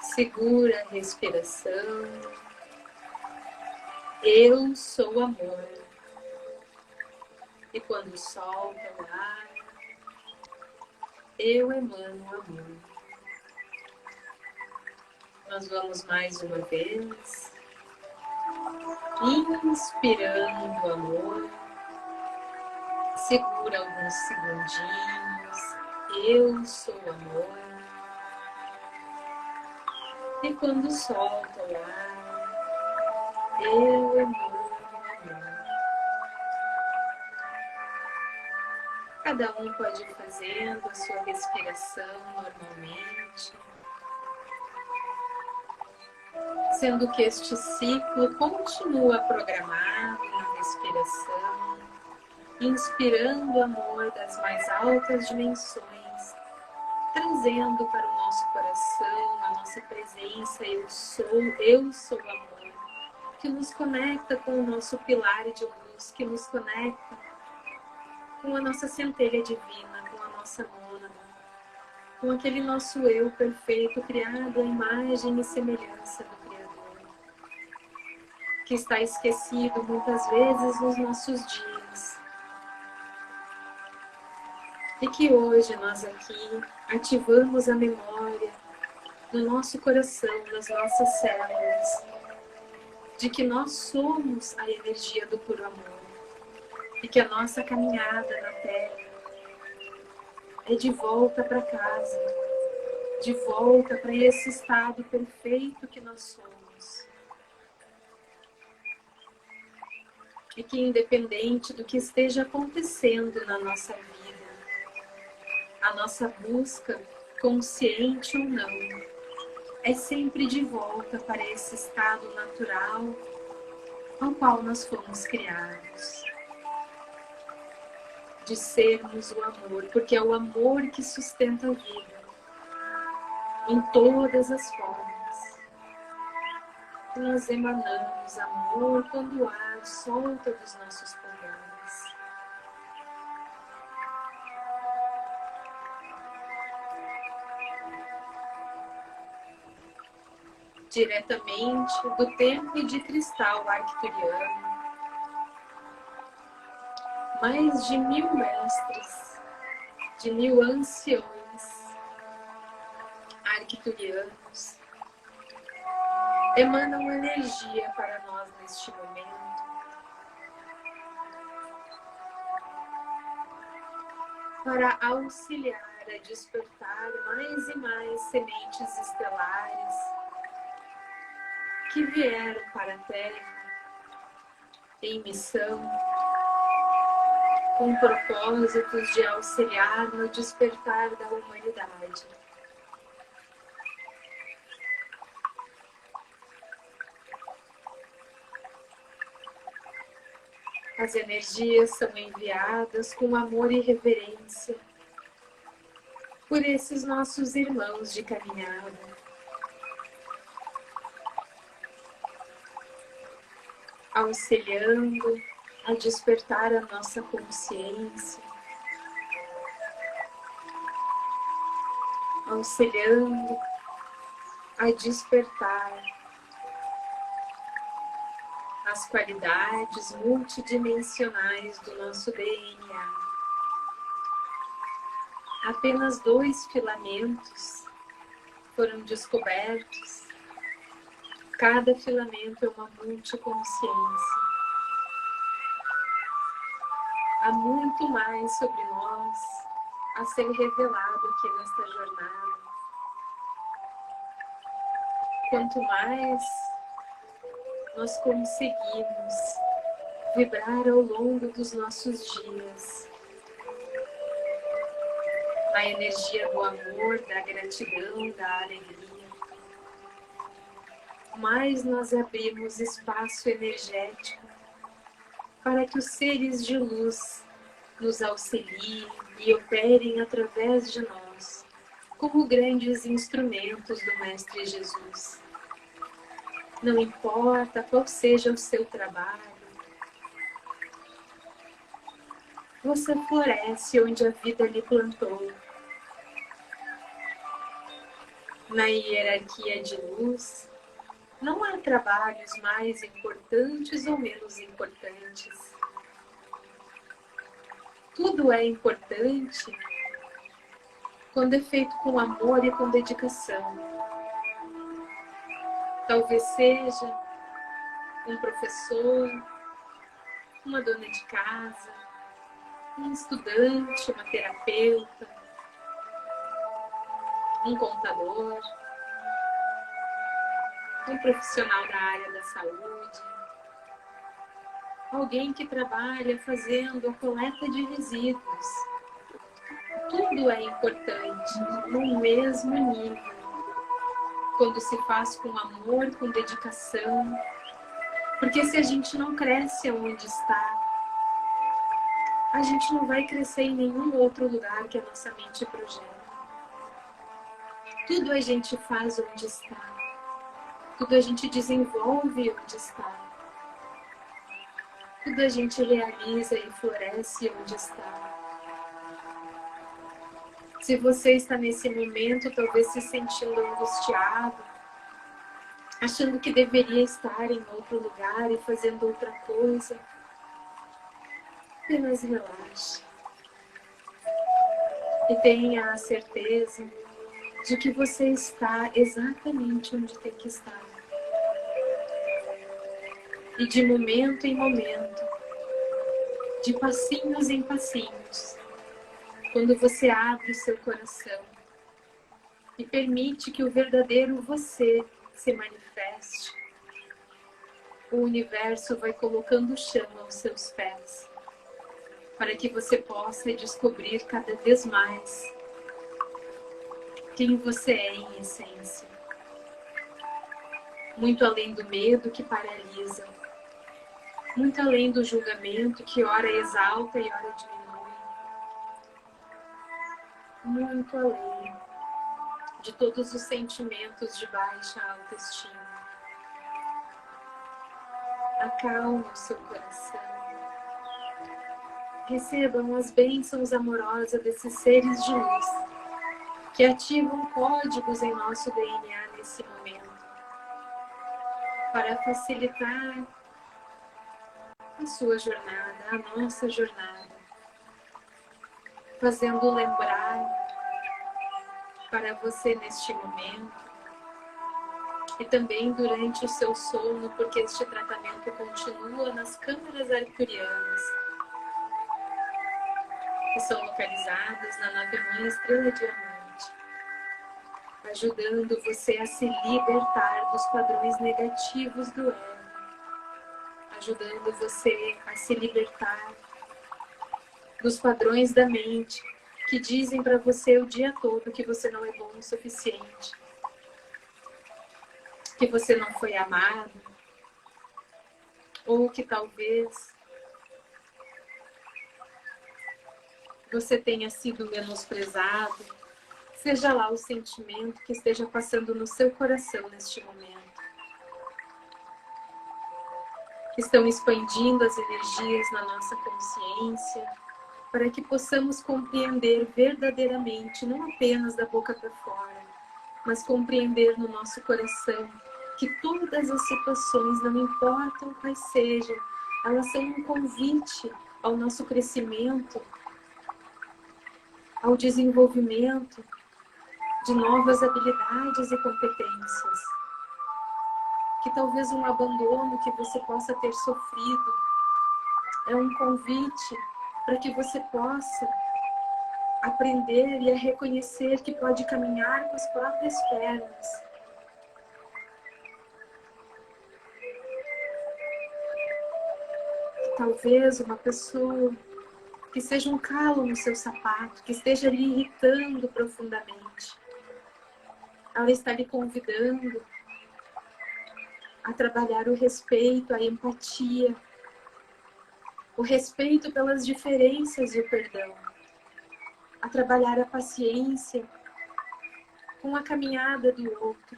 Segura a respiração. Eu sou amor. E quando solta o ar, eu emano amor. Nós vamos mais uma vez. Inspirando amor. Segura alguns segundinhos. Eu sou amor. E quando solta o ar, eu emano amor. Cada um pode ir fazendo a sua respiração normalmente, sendo que este ciclo continua programado na respiração, inspirando o amor das mais altas dimensões, trazendo para o nosso coração a nossa presença, eu sou amor, que nos conecta com o nosso pilar de luz, que nos conecta com a nossa centelha divina, com a nossa mônada, com aquele nosso eu perfeito, criado à imagem e semelhança do Criador, que está esquecido muitas vezes nos nossos dias. E que hoje nós aqui ativamos a memória no nosso coração, nas nossas células, de que nós somos a energia do puro amor e que a nossa caminhada na Terra é de volta para casa, de volta para esse estado perfeito que nós somos. e que, independente do que esteja acontecendo na nossa vida, a nossa busca, consciente ou não, é sempre de volta para esse estado natural ao qual nós fomos criados. De sermos o amor, porque é o amor que sustenta a vida, em todas as formas. Nós emanamos amor quando o ar solta dos nossos pulmões. Diretamente do templo de cristal arcturiano, mais de 1000 mestres, de 1000 anciões arcturianos emanam energia para nós neste momento, para auxiliar a despertar mais e mais sementes estelares que vieram para a Terra em missão, com propósitos de auxiliar no despertar da humanidade. As energias são enviadas com amor e reverência por esses nossos irmãos de caminhada, auxiliando a despertar a nossa consciência, auxiliando a despertar as qualidades multidimensionais do nosso DNA. Apenas 2 filamentos foram descobertos. Cada filamento é uma multiconsciência. Há muito mais sobre nós a ser revelado aqui nesta jornada. Quanto mais nós conseguimos vibrar ao longo dos nossos dias a energia do amor, da gratidão, da alegria, mais nós abrimos espaço energético para que os seres de luz nos auxiliem e operem através de nós como grandes instrumentos do Mestre Jesus. Não importa qual seja o seu trabalho, você floresce onde a vida lhe plantou. Na hierarquia de luz, não há trabalhos mais importantes ou menos importantes. Tudo é importante quando é feito com amor e com dedicação. Talvez seja um professor, uma dona de casa, um estudante, uma terapeuta, um contador, um profissional da área da saúde, alguém que trabalha fazendo a coleta de resíduos. Tudo é importante no mesmo nível. Quando se faz com amor, com dedicação. Porque se a gente não cresce onde está, a gente não vai crescer em nenhum outro lugar que a nossa mente projeta. Tudo a gente faz onde está. Tudo a gente desenvolve onde está. Tudo a gente realiza e floresce onde está. Se você está nesse momento, talvez se sentindo angustiado, achando que deveria estar em outro lugar e fazendo outra coisa, apenas relaxe. E tenha a certeza de que você está exatamente onde tem que estar. E de momento em momento, de passinhos em passinhos, quando você abre o seu coração e permite que o verdadeiro você se manifeste, o universo vai colocando chão aos seus pés, para que você possa descobrir cada vez mais quem você é em essência. Muito além do medo que paralisa, muito além do julgamento que ora exalta e ora diminui, muito além de todos os sentimentos de baixa autoestima. Acalme o seu coração. Recebam as bênçãos amorosas desses seres de luz que ativam códigos em nosso DNA nesse momento para facilitar a sua jornada, a nossa jornada, fazendo lembrar para você neste momento e também durante o seu sono, porque este tratamento continua nas câmaras arcturianas, que são localizadas na nave mãe Estrela Diamante, ajudando você a se libertar dos padrões negativos do ego, ajudando você a se libertar dos padrões da mente que dizem para você o dia todo que você não é bom o suficiente, que você não foi amado, ou que talvez você tenha sido menosprezado, seja lá o sentimento que esteja passando no seu coração neste momento. Estão expandindo as energias na nossa consciência para que possamos compreender verdadeiramente, não apenas da boca para fora, mas compreender no nosso coração que todas as situações, não importam quais sejam, elas são um convite ao nosso crescimento, ao desenvolvimento de novas habilidades e competências. Que talvez um abandono que você possa ter sofrido é um convite para que você possa aprender e a reconhecer que pode caminhar com as próprias pernas. Que talvez uma pessoa que seja um calo no seu sapato, que esteja lhe irritando profundamente, ela está lhe convidando a trabalhar o respeito, a empatia, o respeito pelas diferenças e o perdão, a trabalhar a paciência com a caminhada do outro.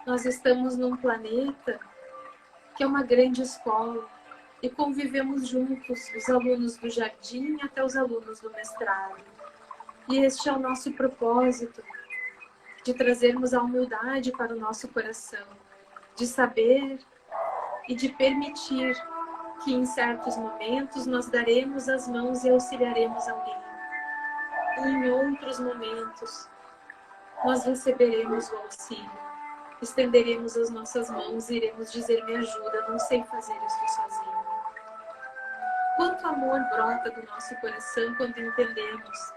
Nós estamos num planeta que é uma grande escola e convivemos juntos, os alunos do jardim até os alunos do mestrado. E este é o nosso propósito, de trazermos a humildade para o nosso coração, de saber e de permitir que em certos momentos nós daremos as mãos e auxiliaremos alguém. E em outros momentos nós receberemos o auxílio, estenderemos as nossas mãos e iremos dizer: me ajuda, não sei fazer isso sozinho. Quanto amor brota do nosso coração quando entendemos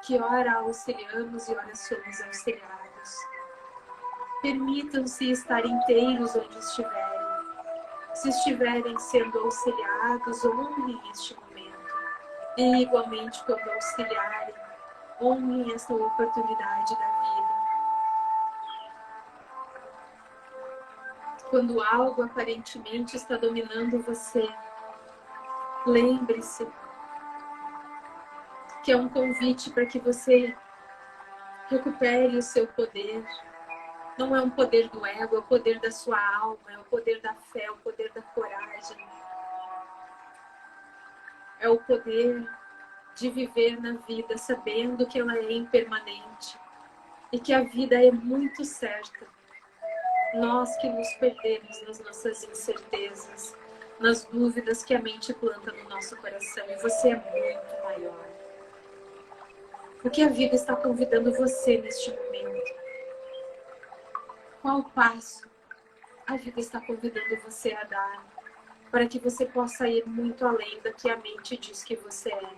que ora auxiliamos e ora somos auxiliados. Permitam-se estar inteiros onde estiverem. Se estiverem sendo auxiliados, honrem este momento. E igualmente, quando auxiliarem, honrem esta oportunidade da vida. Quando algo aparentemente está dominando você, lembre-se que é um convite para que você recupere o seu poder. Não é um poder do ego, é o poder da sua alma, é o poder da fé, é o poder da coragem. É o poder de viver na vida sabendo que ela é impermanente e que a vida é muito certa. Nós que nos perdemos nas nossas incertezas, nas dúvidas que a mente planta no nosso coração, e você é muito maior. O que a vida está convidando você neste momento? Qual passo a vida está convidando você a dar para que você possa ir muito além do que a mente diz que você é?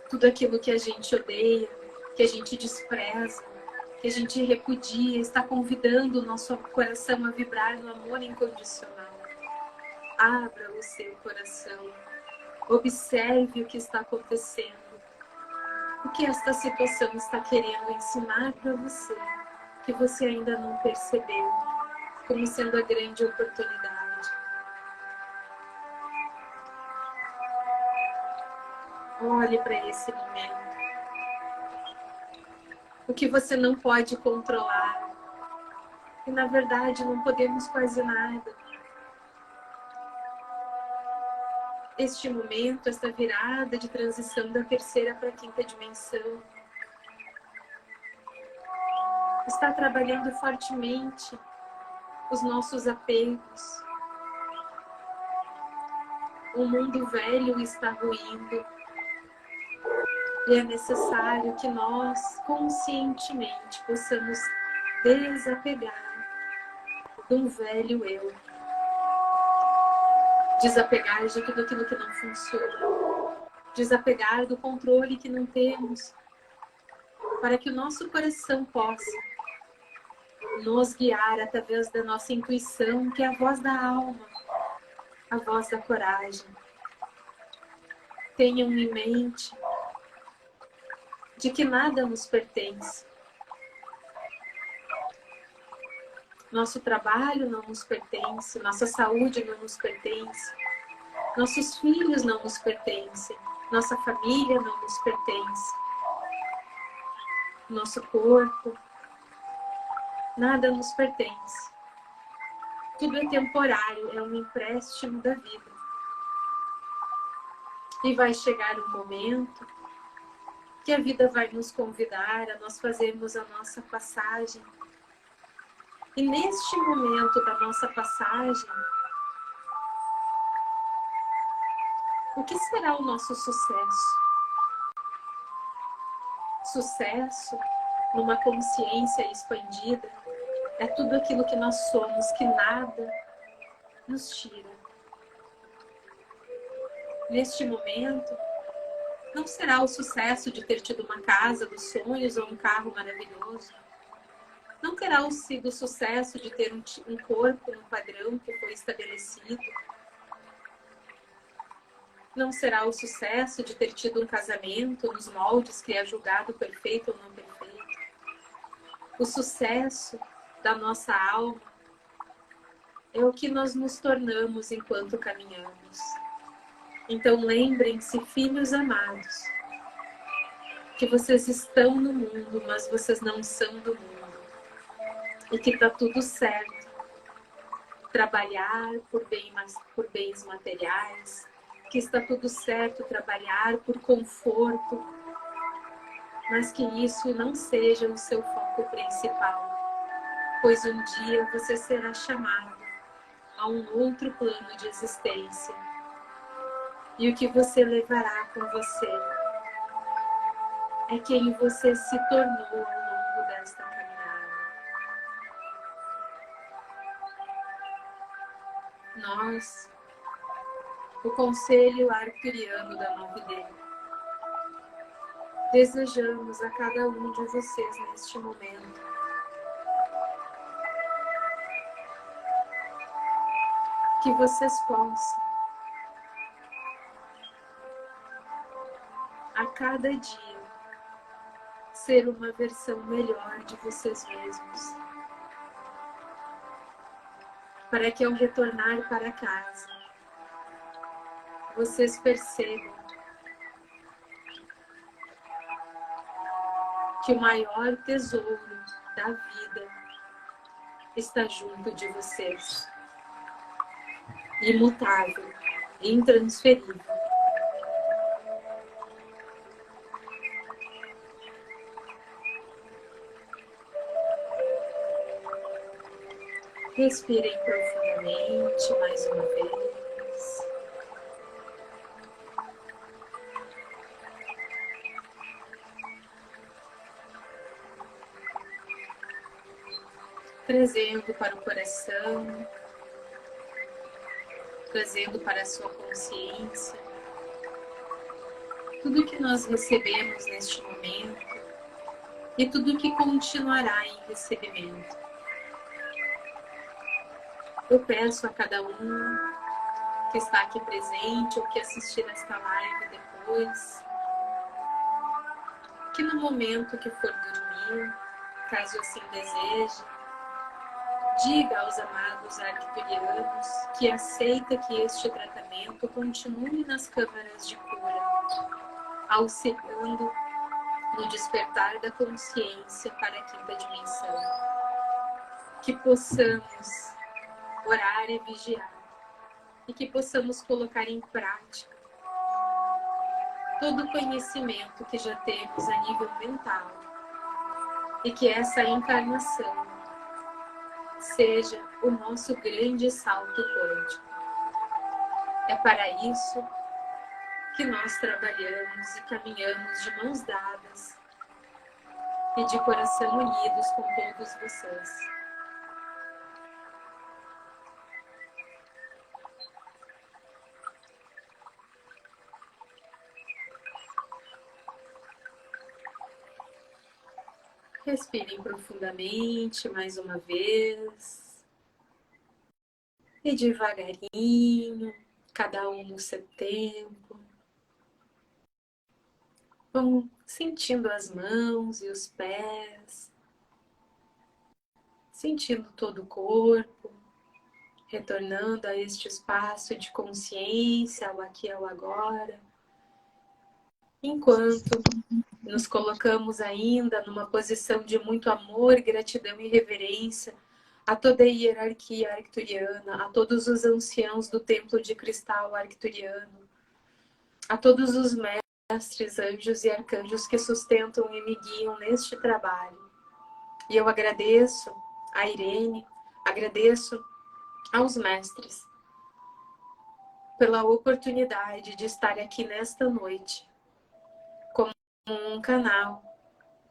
Tudo aquilo que a gente odeia, que a gente despreza, que a gente repudia, está convidando o nosso coração a vibrar no amor incondicional. Abra o seu coração, observe o que está acontecendo, o que esta situação está querendo ensinar para você, que você ainda não percebeu, como sendo a grande oportunidade. Olhe para esse momento. O que você não pode controlar. E na verdade não podemos quase nada. Este momento, esta virada de transição da terceira para a quinta dimensão, está trabalhando fortemente os nossos apegos. O mundo velho está ruindo. E é necessário que nós, conscientemente, possamos desapegar de um velho eu. Desapegar de tudo aquilo que não funciona. Desapegar do controle que não temos. Para que o nosso coração possa nos guiar através da nossa intuição, que é a voz da alma, a voz da coragem. Tenham em mente de que nada nos pertence. Nosso trabalho não nos pertence, nossa saúde não nos pertence, nossos filhos não nos pertencem, nossa família não nos pertence, nosso corpo, nada nos pertence. Tudo é temporário, é um empréstimo da vida. E vai chegar um momento que a vida vai nos convidar a nós fazermos a nossa passagem. E neste momento da nossa passagem, o que será o nosso sucesso? Sucesso, numa consciência expandida, é tudo aquilo que nós somos, que nada nos tira. Neste momento, não será o sucesso de ter tido uma casa dos sonhos ou um carro maravilhoso. Não terá sido o sucesso de ter um corpo no padrão que foi estabelecido. Não será o sucesso de ter tido um casamento nos moldes que é julgado perfeito ou não perfeito. O sucesso da nossa alma é o que nós nos tornamos enquanto caminhamos. Então lembrem-se, filhos amados, que vocês estão no mundo, mas vocês não são do mundo. E que está tudo certo. Trabalhar por bens materiais, que está tudo certo trabalhar por conforto, mas que isso não seja o seu foco principal, pois um dia você será chamado a um outro plano de existência. E o que você levará com você é quem você se tornou ao longo desta caminhada. Nós, o Conselho Arcturiano da Nova Ideia, desejamos a cada um de vocês neste momento que vocês possam, a cada dia, ser uma versão melhor de vocês mesmos. Para que ao retornar para casa, vocês percebam que o maior tesouro da vida está junto de vocês. Imutável, intransferível. Respirem profundamente mais uma vez. Trazendo para o coração, trazendo para a sua consciência tudo que nós recebemos neste momento e tudo que continuará em recebimento. Eu peço a cada um que está aqui presente ou que assistir esta live depois, que no momento que for dormir, caso assim deseje, diga aos amados arcturianos que aceita que este tratamento continue nas câmaras de cura, auxiliando no despertar da consciência para a quinta dimensão. Que possamos orar e vigiar e que possamos colocar em prática todo o conhecimento que já temos a nível mental e que essa encarnação seja o nosso grande salto quântico. É para isso que nós trabalhamos e caminhamos de mãos dadas e de coração unidos com todos vocês. Respirem profundamente mais uma vez. E devagarinho, cada um no seu tempo. Vão sentindo as mãos e os pés. Sentindo todo o corpo. Retornando a este espaço de consciência, ao aqui e ao agora. Enquanto nos colocamos ainda numa posição de muito amor, gratidão e reverência a toda a hierarquia arcturiana, a todos os anciãos do templo de cristal arcturiano, a todos os mestres, anjos e arcanjos que sustentam e me guiam neste trabalho. E eu agradeço a Irene, agradeço aos mestres pela oportunidade de estar aqui nesta noite como um canal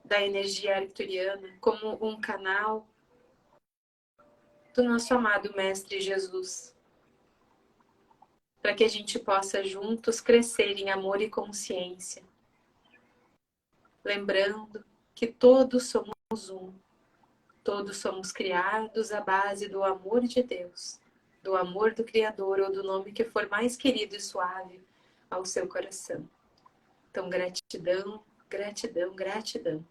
da energia arcturiana, como um canal do nosso amado Mestre Jesus, para que a gente possa juntos crescer em amor e consciência, lembrando que todos somos um, todos somos criados à base do amor de Deus, do amor do Criador ou do nome que for mais querido e suave ao seu coração. Então, gratidão, gratidão, gratidão.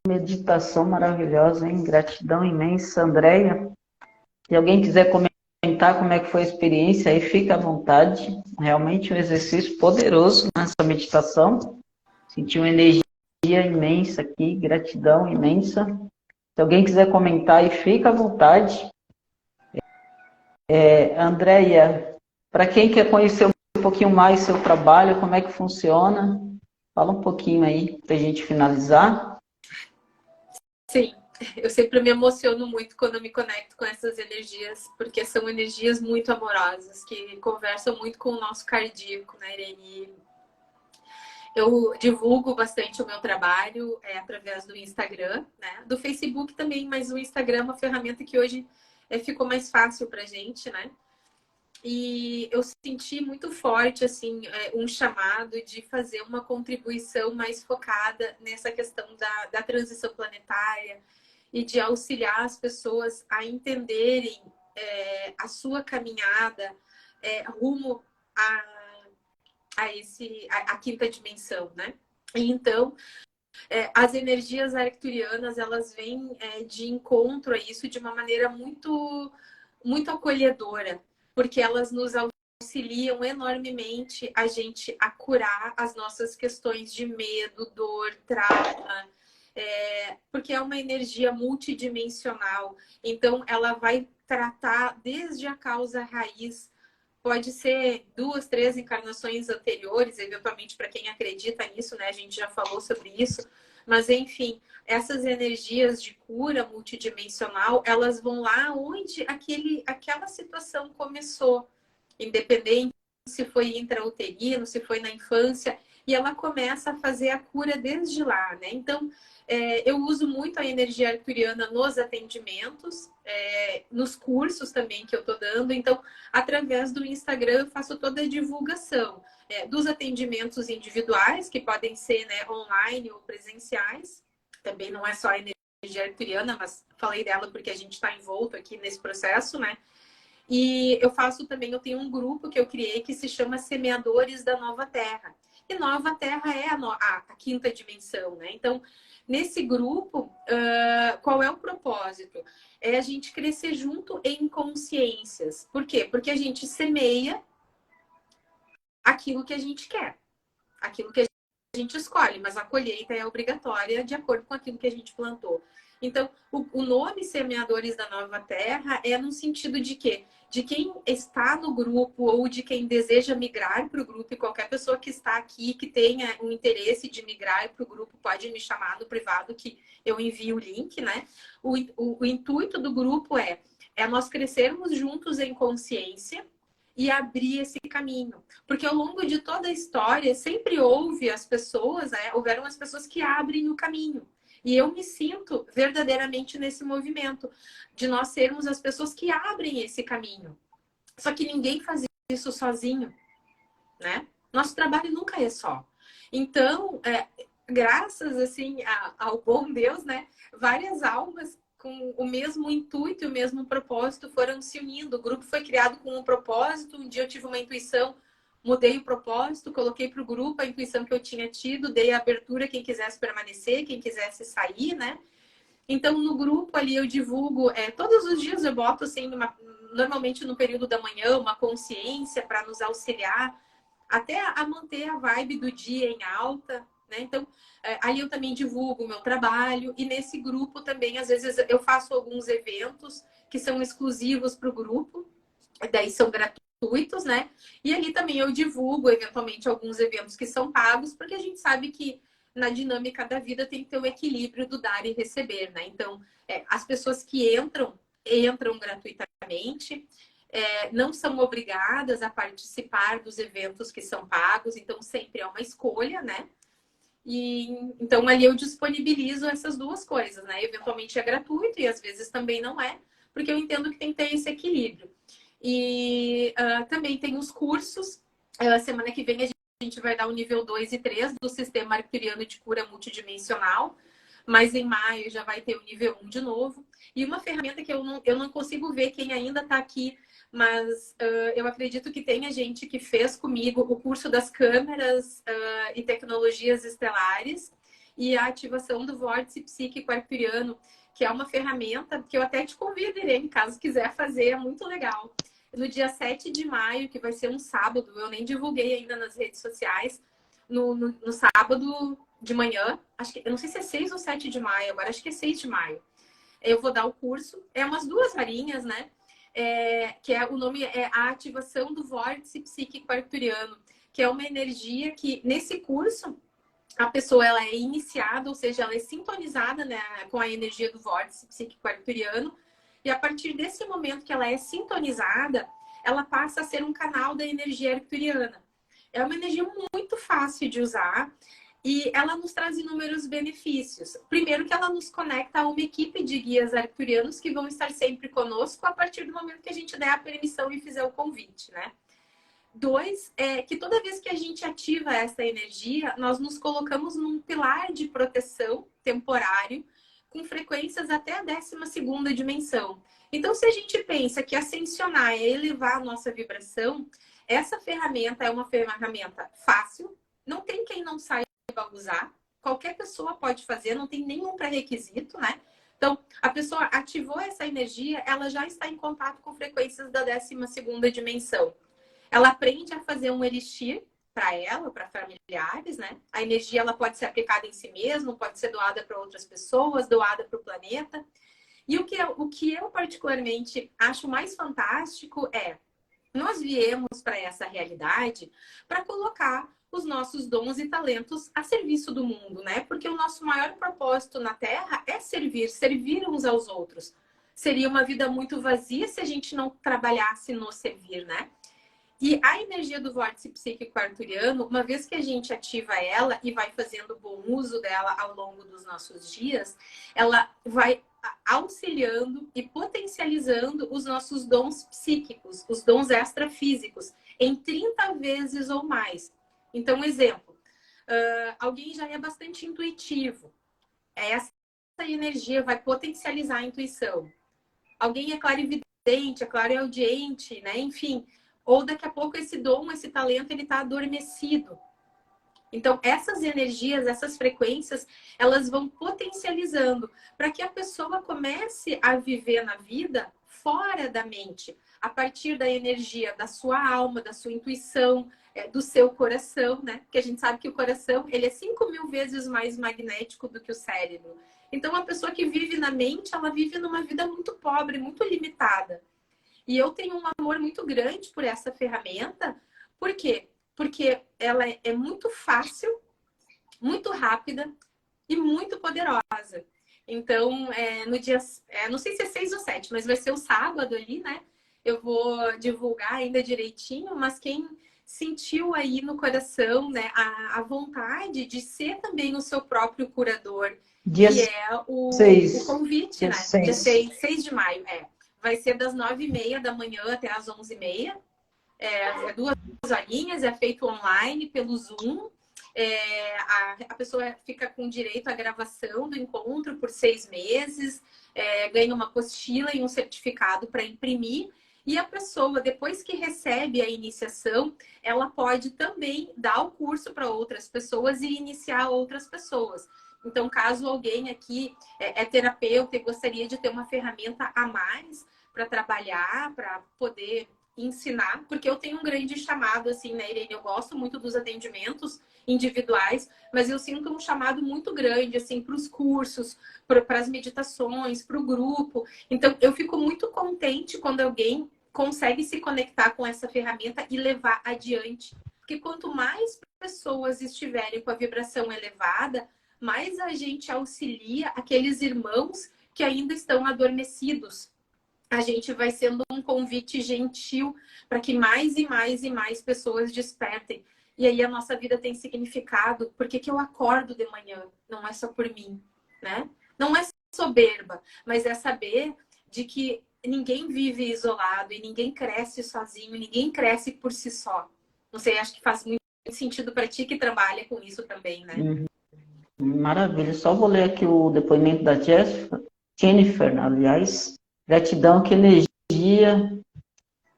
Meditação maravilhosa, hein? Gratidão imensa, Andréia. Se alguém quiser comentar como é que foi a experiência, aí fica à vontade. Realmente um exercício poderoso nessa meditação. Senti uma energia imensa aqui, gratidão imensa. Se alguém quiser comentar, aí fica à vontade. Andréia, para quem quer conhecer um pouquinho mais seu trabalho, como é que funciona? Fala um pouquinho aí para a gente finalizar. Sim, eu sempre me emociono muito quando eu me conecto com essas energias, porque são energias muito amorosas, que conversam muito com o nosso cardíaco, né, Irene? Eu divulgo bastante o meu trabalho através do Instagram, né? Do Facebook também, mas o Instagram é uma ferramenta que hoje ficou mais fácil pra gente, né? E eu senti muito forte, assim, um chamado de fazer uma contribuição mais focada nessa questão da transição planetária e de auxiliar as pessoas a entenderem a sua caminhada rumo a quinta dimensão, né? E então, as energias arcturianas, elas vêm de encontro a isso de uma maneira muito, muito acolhedora, porque elas nos auxiliam enormemente a gente a curar as nossas questões de medo, dor, trauma, porque é uma energia multidimensional. Então, ela vai tratar desde a causa raiz. Pode ser 2, 3 encarnações anteriores, eventualmente, para quem acredita nisso, né? A gente já falou sobre isso. Mas, enfim, essas energias de cura multidimensional, elas vão lá onde aquela situação começou. Independente se foi intrauterino, se foi na infância, e ela começa a fazer a cura desde lá, né? Então, eu uso muito a energia arcturiana nos atendimentos, nos cursos também que eu tô dando. Então, através do Instagram, eu faço toda a divulgação dos atendimentos individuais, que podem ser, né, online ou presenciais. Também não é só a energia arcturiana, mas falei dela porque a gente está envolto aqui nesse processo, né? E eu faço também, eu tenho um grupo que eu criei que se chama Semeadores da Nova Terra. E Nova Terra é a quinta dimensão, né? Então, nesse grupo, qual é o propósito? É a gente crescer junto em consciências. Por quê? Porque a gente semeia aquilo que a gente quer, aquilo que a gente escolhe, mas a colheita é obrigatória de acordo com aquilo que a gente plantou. Então, o nome Semeadores da Nova Terra é no sentido de que de quem está no grupo ou de quem deseja migrar para o grupo, e qualquer pessoa que está aqui que tenha um interesse de migrar para o grupo pode me chamar no privado que eu envio o link, né? O intuito do grupo é nós crescermos juntos em consciência e abrir esse caminho. Porque ao longo de toda a história, sempre houve as pessoas, né? Houveram as pessoas que abrem o caminho. E eu me sinto verdadeiramente nesse movimento de nós sermos as pessoas que abrem esse caminho. Só que ninguém faz isso sozinho, né? Nosso trabalho nunca é só. Então, graças assim ao bom Deus, né? Várias almas com o mesmo intuito e o mesmo propósito foram se unindo. O grupo foi criado com um propósito. Um dia eu tive uma intuição, mudei o propósito, coloquei para o grupo a intuição que eu tinha tido, dei a abertura quem quisesse permanecer, quem quisesse sair, né? Então, no grupo ali eu divulgo, todos os dias eu boto assim, normalmente no período da manhã, uma consciência para nos auxiliar até a manter a vibe do dia em alta, né? Então, ali eu também divulgo o meu trabalho e nesse grupo também, às vezes, eu faço alguns eventos que são exclusivos para o grupo, daí são gratuitos, né? E ali também eu divulgo, eventualmente, alguns eventos que são pagos, porque a gente sabe que na dinâmica da vida tem que ter o equilíbrio do dar e receber, né? Então, as pessoas que entram gratuitamente, não são obrigadas a participar dos eventos que são pagos, então sempre é uma escolha, né? E então ali eu disponibilizo essas duas coisas, né? Eventualmente é gratuito e às vezes também não é, porque eu entendo que tem que ter esse equilíbrio. E também tem os cursos. Semana que vem a gente vai dar o nível 2 e 3 do sistema arcturiano de cura multidimensional, mas em maio já vai ter o nível 1 de novo. E uma ferramenta que eu não consigo ver quem ainda está aqui, mas eu acredito que tenha gente que fez comigo o curso das câmeras e tecnologias estelares e a ativação do vórtice psíquico arcturiano, que é uma ferramenta que eu até te convido, Irene, caso quiser fazer, é muito legal. No dia 7 de maio, que vai ser um sábado, eu nem divulguei ainda nas redes sociais, no sábado de manhã, eu não sei se é 6 ou 7 de maio, agora acho que é 6 de maio. Eu vou dar o curso, umas 2 horinhas, né? O nome é a ativação do vórtice psíquico arcturiano, que é uma energia que, nesse curso, a pessoa ela é iniciada, ou seja, ela é sintonizada, né, com a energia do vórtice psíquico arcturiano, e a partir desse momento que ela é sintonizada, ela passa a ser um canal da energia arcturiana. É uma energia muito fácil de usar e ela nos traz inúmeros benefícios. Primeiro que ela nos conecta a uma equipe de guias arcturianos que vão estar sempre conosco a partir do momento que a gente der a permissão e fizer o convite, né? 2, que toda vez que a gente ativa essa energia, nós nos colocamos num pilar de proteção temporário com frequências até a 12ª dimensão. Então, se a gente pensa que ascensionar é elevar a nossa vibração, essa ferramenta é uma ferramenta fácil, não tem quem não saiba usar, qualquer pessoa pode fazer, não tem nenhum pré-requisito, né? Então, a pessoa ativou essa energia, ela já está em contato com frequências da 12ª dimensão. Ela aprende a fazer um elixir para ela, para familiares, né? A energia ela pode ser aplicada em si mesma, pode ser doada para outras pessoas, doada para o planeta. E o que eu particularmente acho mais fantástico nós viemos para essa realidade para colocar os nossos dons e talentos a serviço do mundo, né? Porque o nosso maior propósito na Terra é servir uns aos outros. Seria uma vida muito vazia se a gente não trabalhasse no servir, né? E a energia do vórtice psíquico arturiano, uma vez que a gente ativa ela e vai fazendo bom uso dela ao longo dos nossos dias, ela vai auxiliando e potencializando os nossos dons psíquicos, os dons extrafísicos, em 30 vezes ou mais. Então, exemplo, alguém já é bastante intuitivo. Essa energia vai potencializar a intuição. Alguém é clarividente, é clareaudiente, né? Enfim, ou daqui a pouco esse dom, esse talento, ele está adormecido. Então, essas energias, essas frequências, elas vão potencializando para que a pessoa comece a viver na vida fora da mente, a partir da energia da sua alma, da sua intuição, do seu coração, né? Porque a gente sabe que o coração, ele é 5.000 vezes mais magnético do que o cérebro. Então, a pessoa que vive na mente, ela vive numa vida muito pobre, muito limitada. E eu tenho um amor muito grande por essa ferramenta. Por quê? Porque ela é muito fácil, muito rápida e muito poderosa. Então, no dia, não sei se é 6 ou 7, mas vai ser o sábado ali, né? Eu vou divulgar ainda direitinho, mas quem sentiu aí no coração, né, a vontade de ser também o seu próprio curador, Dia que é o convite, dia né? 6. Dia 6 de maio, Vai ser das 9h30 da manhã até as 11h30. É 2 horinhas, é feito online pelo Zoom. A pessoa fica com direito à gravação do encontro por 6 meses, ganha uma apostila e um certificado para imprimir. E a pessoa, depois que recebe a iniciação, ela pode também dar o curso para outras pessoas e iniciar outras pessoas. Então, caso alguém aqui é terapeuta e gostaria de ter uma ferramenta a mais para trabalhar, para poder ensinar, porque eu tenho um grande chamado, assim, né, Irene? Eu gosto muito dos atendimentos individuais, mas eu sinto um chamado muito grande, assim, para os cursos, para as meditações, para o grupo. Então, eu fico muito contente quando alguém consegue se conectar com essa ferramenta e levar adiante. Porque quanto mais pessoas estiverem com a vibração elevada, mais a gente auxilia aqueles irmãos que ainda estão adormecidos. A gente vai sendo um convite gentil para que mais e mais e mais pessoas despertem. E aí a nossa vida tem significado. Por que eu acordo de manhã? Não é só por mim, né? Não é soberba, mas é saber de que ninguém vive isolado e ninguém cresce sozinho, ninguém cresce por si só. Não sei, acho que faz muito sentido para ti que trabalha com isso também, né? Maravilha. Só vou ler aqui o depoimento da Jennifer, aliás. Gratidão, que energia,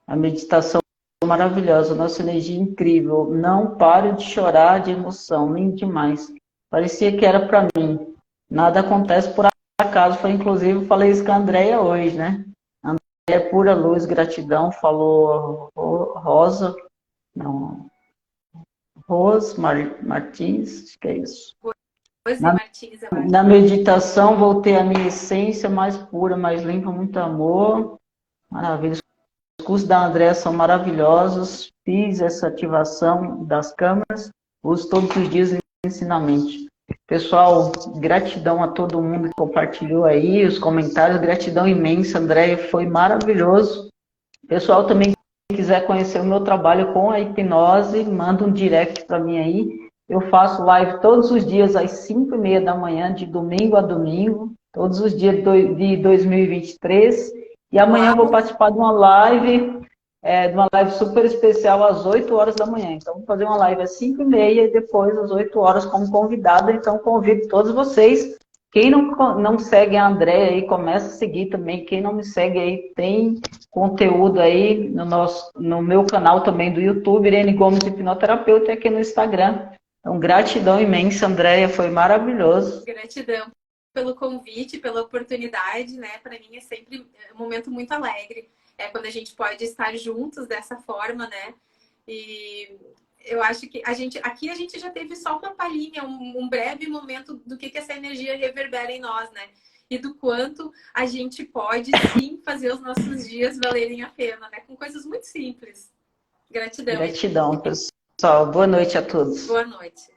a meditação maravilhosa, nossa energia incrível. Não paro de chorar de emoção, nem demais. Parecia que era para mim. Nada acontece por acaso. Foi, inclusive, falei isso com a Andréia hoje, né? A Andréia é pura luz, gratidão, falou Rosa, não, Rose Martins, acho que é isso. Na meditação, voltei à minha essência mais pura, mais limpa, muito amor. Maravilha. Os cursos da Andréa são maravilhosos. Fiz essa ativação das câmeras. Uso todos os dias ensinamento. Pessoal, gratidão a todo mundo que compartilhou aí os comentários. Gratidão imensa, Andréa. Foi maravilhoso. Pessoal, também quiser conhecer o meu trabalho com a hipnose, manda um direct para mim aí. Eu faço live todos os dias às 5h30 da manhã, de domingo a domingo, todos os dias de 2023. E amanhã eu vou participar de uma live super especial às 8 horas da manhã. Então, vou fazer uma live às 5h30 e depois às 8 horas como convidada. Então, convido todos vocês. Quem não segue a Andréa aí, começa a seguir também. Quem não me segue aí, tem conteúdo aí no meu canal também do YouTube, Irene Gomes Hipnoterapeuta, e aqui no Instagram. Então, gratidão imensa, Andréa, foi maravilhoso. Gratidão pelo convite, pela oportunidade, né? Para mim é sempre um momento muito alegre. Quando a gente pode estar juntos dessa forma, né? E eu acho que aqui a gente já teve só uma palhinha, um breve momento do que essa energia reverbera em nós, né? E do quanto a gente pode, sim, fazer os nossos dias valerem a pena, né? Com coisas muito simples. Gratidão. Gratidão, pessoal. Boa noite a todos. Boa noite.